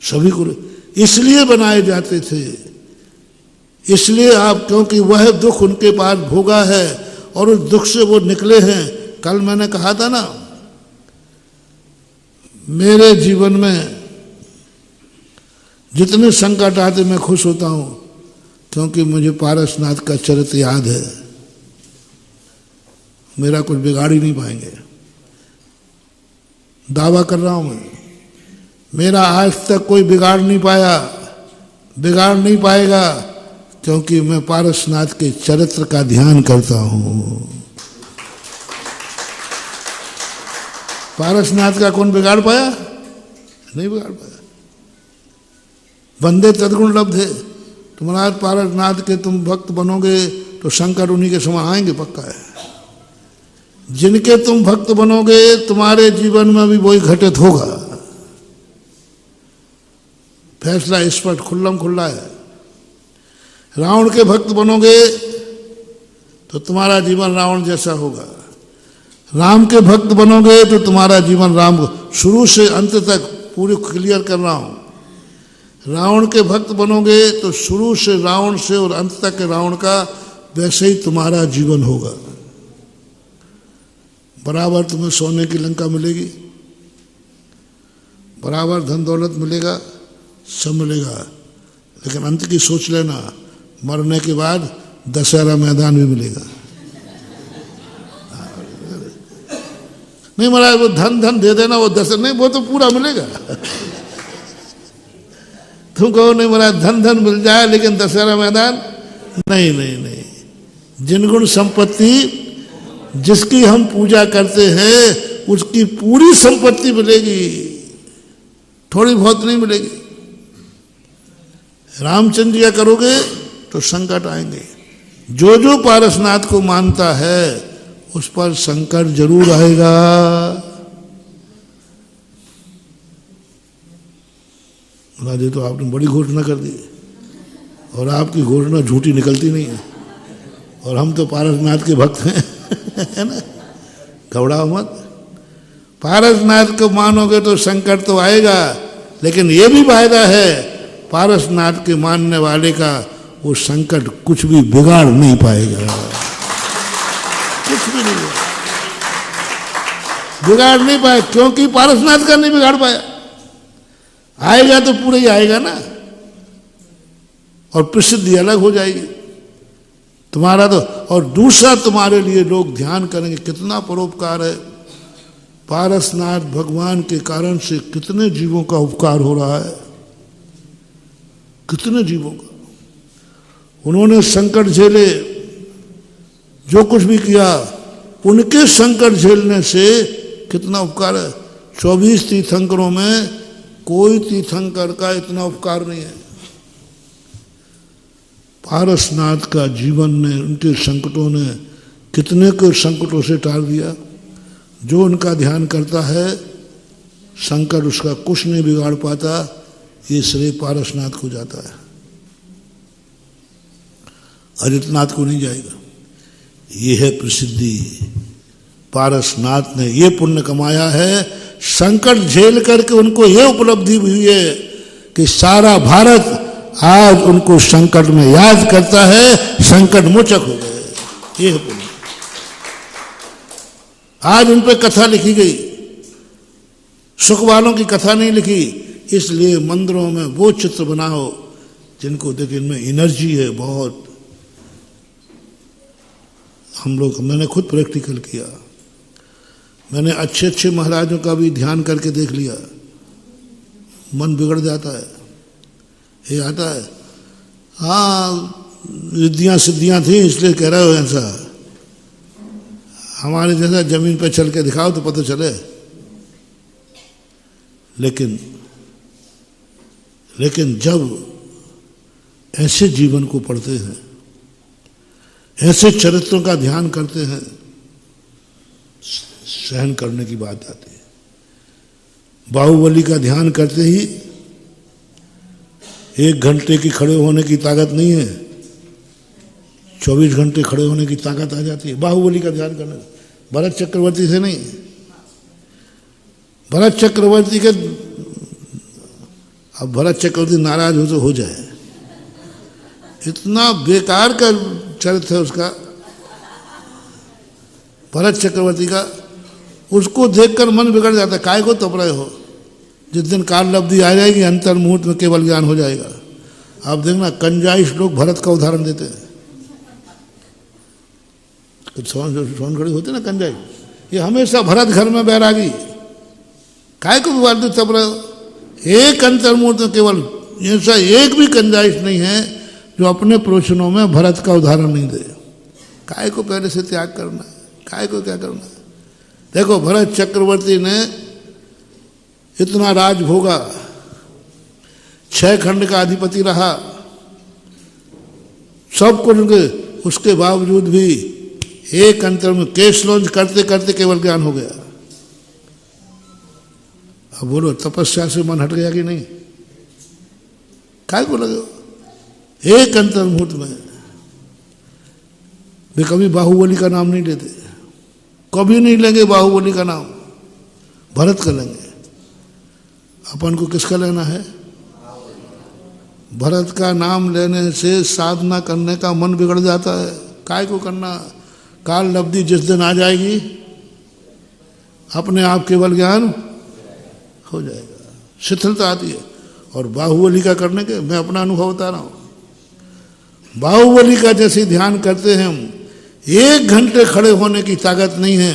सभी को इसलिए बनाए जाते थे। इसलिए आप, क्योंकि वह दुख उनके पास भोगा है और उस दुख से वो निकले हैं। कल मैंने कहा था ना, मेरे जीवन में जितने संकट आते मैं खुश होता हूं, क्योंकि मुझे पारसनाथ का चरित्र याद है। मेरा कुछ बिगाड़ ही नहीं पाएंगे, दावा कर रहा हूं मैं। मेरा आज तक कोई बिगाड़ नहीं पाया, बिगाड़ नहीं पाएगा, क्योंकि मैं पारसनाथ के चरित्र का ध्यान करता हूं। पारसनाथ का कौन बिगाड़ पाया? नहीं बिगाड़ पाया। बंदे तदगुण लब्ध है। तुम्हारा पारसनाथ के तुम भक्त बनोगे तो शंकर उन्हीं के समय आएंगे, पक्का है। जिनके तुम भक्त बनोगे तुम्हारे जीवन में भी वही घटित होगा। फैसला स्पष्ट खुल्लम खुल्ला है। रावण के भक्त बनोगे तो तुम्हारा जीवन रावण जैसा होगा। राम के भक्त बनोगे तो तुम्हारा जीवन राम, शुरू से अंत तक पूरी क्लियर कर रहा हूं। रावण के भक्त बनोगे तो शुरू से रावण से और अंत तक के रावण का वैसे ही तुम्हारा जीवन होगा। बराबर तुम्हें सोने की लंका मिलेगी, बराबर धन दौलत मिलेगा, सब मिलेगा, लेकिन अंत की सोच लेना, मरने के बाद दशहरा मैदान भी मिलेगा। नहीं महाराज वो धन धन दे देना, वो दशहरा नहीं, वो तो पूरा मिलेगा। तुम कहो नहीं महाराज धन धन मिल जाए लेकिन दशहरा मैदान नहीं, नहीं नहीं। जिन गुण संपत्ति जिसकी हम पूजा करते हैं उसकी पूरी संपत्ति मिलेगी, थोड़ी बहुत नहीं मिलेगी। रामचंद्र जी का करोगे तो संकट आएंगे। जो जो पारसनाथ को मानता है उस पर संकट जरूर आएगा। महाराज जी तो आपने बड़ी घोषणा कर दी, और आपकी घोषणा झूठी निकलती नहीं है, और हम तो पारसनाथ के भक्त हैं। है ना, घबराओ मत। पारसनाथ को मानोगे तो संकट तो आएगा, लेकिन ये भी फायदा है पारसनाथ के मानने वाले का, वो संकट कुछ भी बिगाड़ नहीं पाएगा, कुछ भी नहीं बिगाड़ नहीं पाए, क्योंकि पारसनाथ का नहीं बिगाड़ पाया। आएगा तो पूरा ही आएगा ना, और प्रसिद्धि अलग हो जाएगी तुम्हारा तो। और दूसरा तुम्हारे लिए लोग ध्यान करेंगे कितना परोपकार है। पारसनाथ भगवान के कारण से कितने जीवों का उपकार हो रहा है, कितने जीवों का। उन्होंने संकट झेले, जो कुछ भी किया, उनके संकट झेलने से कितना उपकार है। 24 तीर्थंकरों में कोई तीर्थंकर का इतना उपकार नहीं है। पारसनाथ का जीवन ने, उनके संकटों ने कितने को संकटों से टाल दिया। जो उनका ध्यान करता है संकट उसका कुछ नहीं बिगाड़ पाता, ये श्रेय पारसनाथ को जाता है, अजितनाथ को नहीं जाएगा। ये है प्रसिद्धि। पारसनाथ ने ये पुण्य कमाया है, संकट झेल करके उनको ये उपलब्धि हुई है कि सारा भारत आज उनको संकट में याद करता है, संकट मोचक हो गए। ये है पुण्य। आज उन पर कथा लिखी गई, सुख वालों की कथा नहीं लिखी, इसलिए मंदिरों में वो चित्र बनाओ जिनको देखिए इनमें एनर्जी है बहुत। मैंने खुद प्रैक्टिकल किया, मैंने अच्छे अच्छे महाराजों का भी ध्यान करके देख लिया, मन बिगड़ जाता है। ये आता है हाँ रिद्धियाँ सिद्धियाँ थी इसलिए कह रहे हो ऐसा, हमारे जैसा जमीन पे चल के दिखाओ तो पता चले। लेकिन जब ऐसे जीवन को पढ़ते हैं, ऐसे चरित्रों का ध्यान करते हैं, सहन करने की बात आती है। बाहुबली का ध्यान करते ही 1 घंटे की खड़े होने की ताकत नहीं है, 24 घंटे खड़े होने की ताकत आ जाती है बाहुबली का ध्यान करने। भरत चक्रवर्ती से नहीं, भरत चक्रवर्ती के, अब भरत चक्रवर्ती नाराज हो तो हो जाए, इतना बेकार का चरित्र है उसका भरत चक्रवर्ती का। उसको देखकर मन बिगड़ जाता है, काय को तप रहे हो। जिस दिन काल लब्धि आ जाएगी अंतर मुहूर्त में केवल ज्ञान हो जाएगा। आप देखना कंजाइश लोग भरत का उदाहरण देते हैं, सोन खड़ी होते ना कंजाइश, ये हमेशा भरत घर में बैरागी, काय को विवाद तप रहे हो। एक अंतर मुहूर्त में केवल, ऐसा एक भी कंजाइश नहीं है जो अपने प्रवचनों में भरत का उदाहरण नहीं दे। काय को पहले से त्याग करना, काय को क्या करना। देखो भरत चक्रवर्ती ने इतना राज भोगा, 6 खंड का अधिपति रहा, सब कुछ, उसके बावजूद भी एक अंतर में केस लॉन्च करते करते केवल ज्ञान हो गया। अब बोलो तपस्या से मन हट गया कि नहीं? काय को लगे एक अंतर मुहूर्त में। वे कभी बाहुबली का नाम नहीं लेते, कभी नहीं लेंगे बाहुबली का नाम, भरत का लेंगे। अपन को किसका लेना है? भरत का नाम लेने से साधना करने का मन बिगड़ जाता है। काय को करना? काल लब्धि जिस दिन आ जाएगी अपने आप केवल ज्ञान हो जाएगा। शिथिलता आती है। और बाहुबली का करने के, मैं अपना अनुभव बता रहा हूं, बाहुबली का जैसे ध्यान करते हैं हम, 1 घंटे खड़े होने की ताकत नहीं है।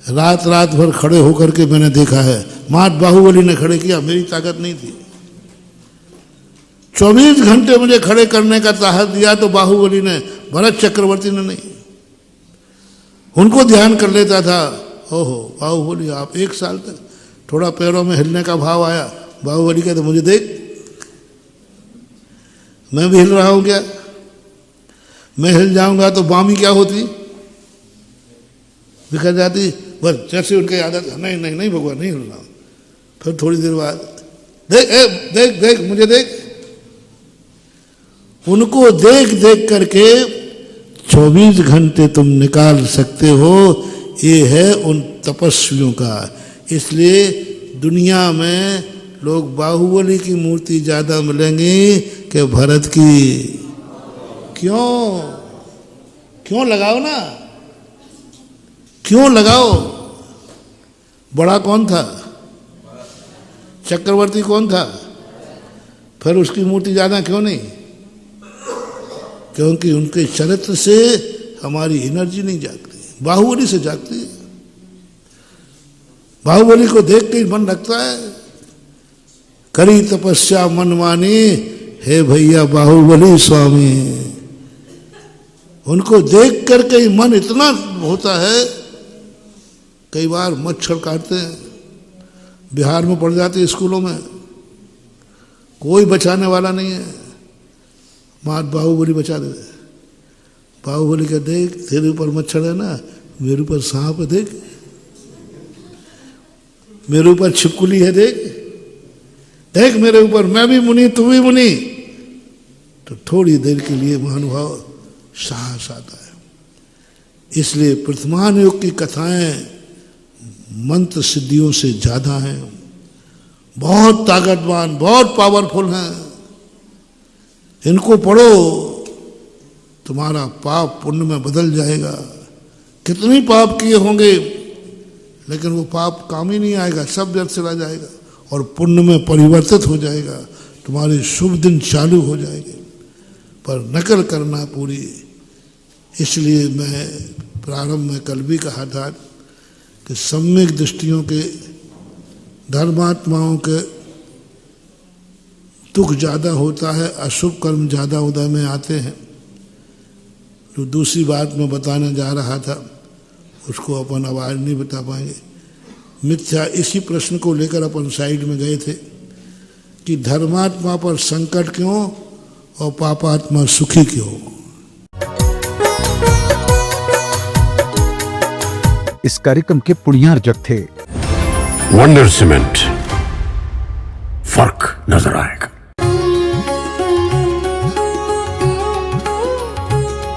रात रात भर खड़े होकर के मैंने देखा है, मात बाहुबली ने खड़े किया, मेरी ताकत नहीं थी। 24 घंटे मुझे खड़े करने का ताकत दिया तो बाहुबली ने, भरत चक्रवर्ती ने नहीं। उनको ध्यान कर लेता था। ओहो बाहुबली, आप 1 साल तक थोड़ा पैरों में हिलने का भाव आया, बाहुबली कहते मुझे देख, मैं भी हिल रहा हूं क्या? मैं हिल जाऊंगा तो बामी क्या होती, बिखर जाती। बस जैसे उनकी आदत, नहीं नहीं नहीं भगवान नहीं हिल रहा हूं। फिर थोड़ी देर बाद देख देख देख मुझे देख। उनको देख देख करके 24 घंटे तुम निकाल सकते हो, ये है उन तपस्वियों का। इसलिए दुनिया में लोग बाहुबली की मूर्ति ज्यादा मिलेंगी कि भरत की। क्यों? क्यों लगाओ ना, क्यों लगाओ? बड़ा कौन था? चक्रवर्ती कौन था? फिर उसकी मूर्ति ज्यादा क्यों नहीं? क्योंकि उनके चरित्र से हमारी एनर्जी नहीं जागती, बाहुबली से जागती है। बाहुबली को देख के ही मन लगता है, करी तपस्या मन मानी, हे भैया बाहुबली स्वामी। उनको देख करके ही मन इतना होता है। कई बार मच्छर काटते हैं, बिहार में पड़ जाते स्कूलों में, कोई बचाने वाला नहीं है, मात बाहुबली बचा देते। बाहुबली का देख, तेरे ऊपर मच्छर है ना, मेरे ऊपर सांप है देख, मेरे ऊपर छिपकली है देख, देख मेरे ऊपर, मैं भी मुनि तू भी मुनि। तो थोड़ी देर के लिए महानुभाव साहस आता है। इसलिए वर्तमान युग की कथाएं मंत्र सिद्धियों से ज्यादा हैं, बहुत ताकतवान, बहुत पावरफुल हैं। इनको पढ़ो, तुम्हारा पाप पुण्य में बदल जाएगा। कितनी पाप किए होंगे, लेकिन वो पाप काम ही नहीं आएगा, सब व्यर्थ चला जाएगा और पुण्य में परिवर्तित हो जाएगा। तुम्हारे शुभ दिन चालू हो जाएंगे, पर नकल करना पूरी। इसलिए मैं प्रारंभ में कल भी कहा था कि सम्यक दृष्टियों के धर्मात्माओं के दुख ज़्यादा होता है, अशुभ कर्म ज़्यादा उदय में आते हैं। जो दूसरी बात मैं बताने जा रहा था उसको अपन आवाज नहीं बता पाएंगे। मिथ्या, इसी प्रश्न को लेकर अपन साइड में गए थे कि धर्मात्मा पर संकट क्यों और पापात्मा सुखी क्यों। इस कार्यक्रम के पुण्यार्जक थे वंडर सीमेंट, फर्क नजर आएगा।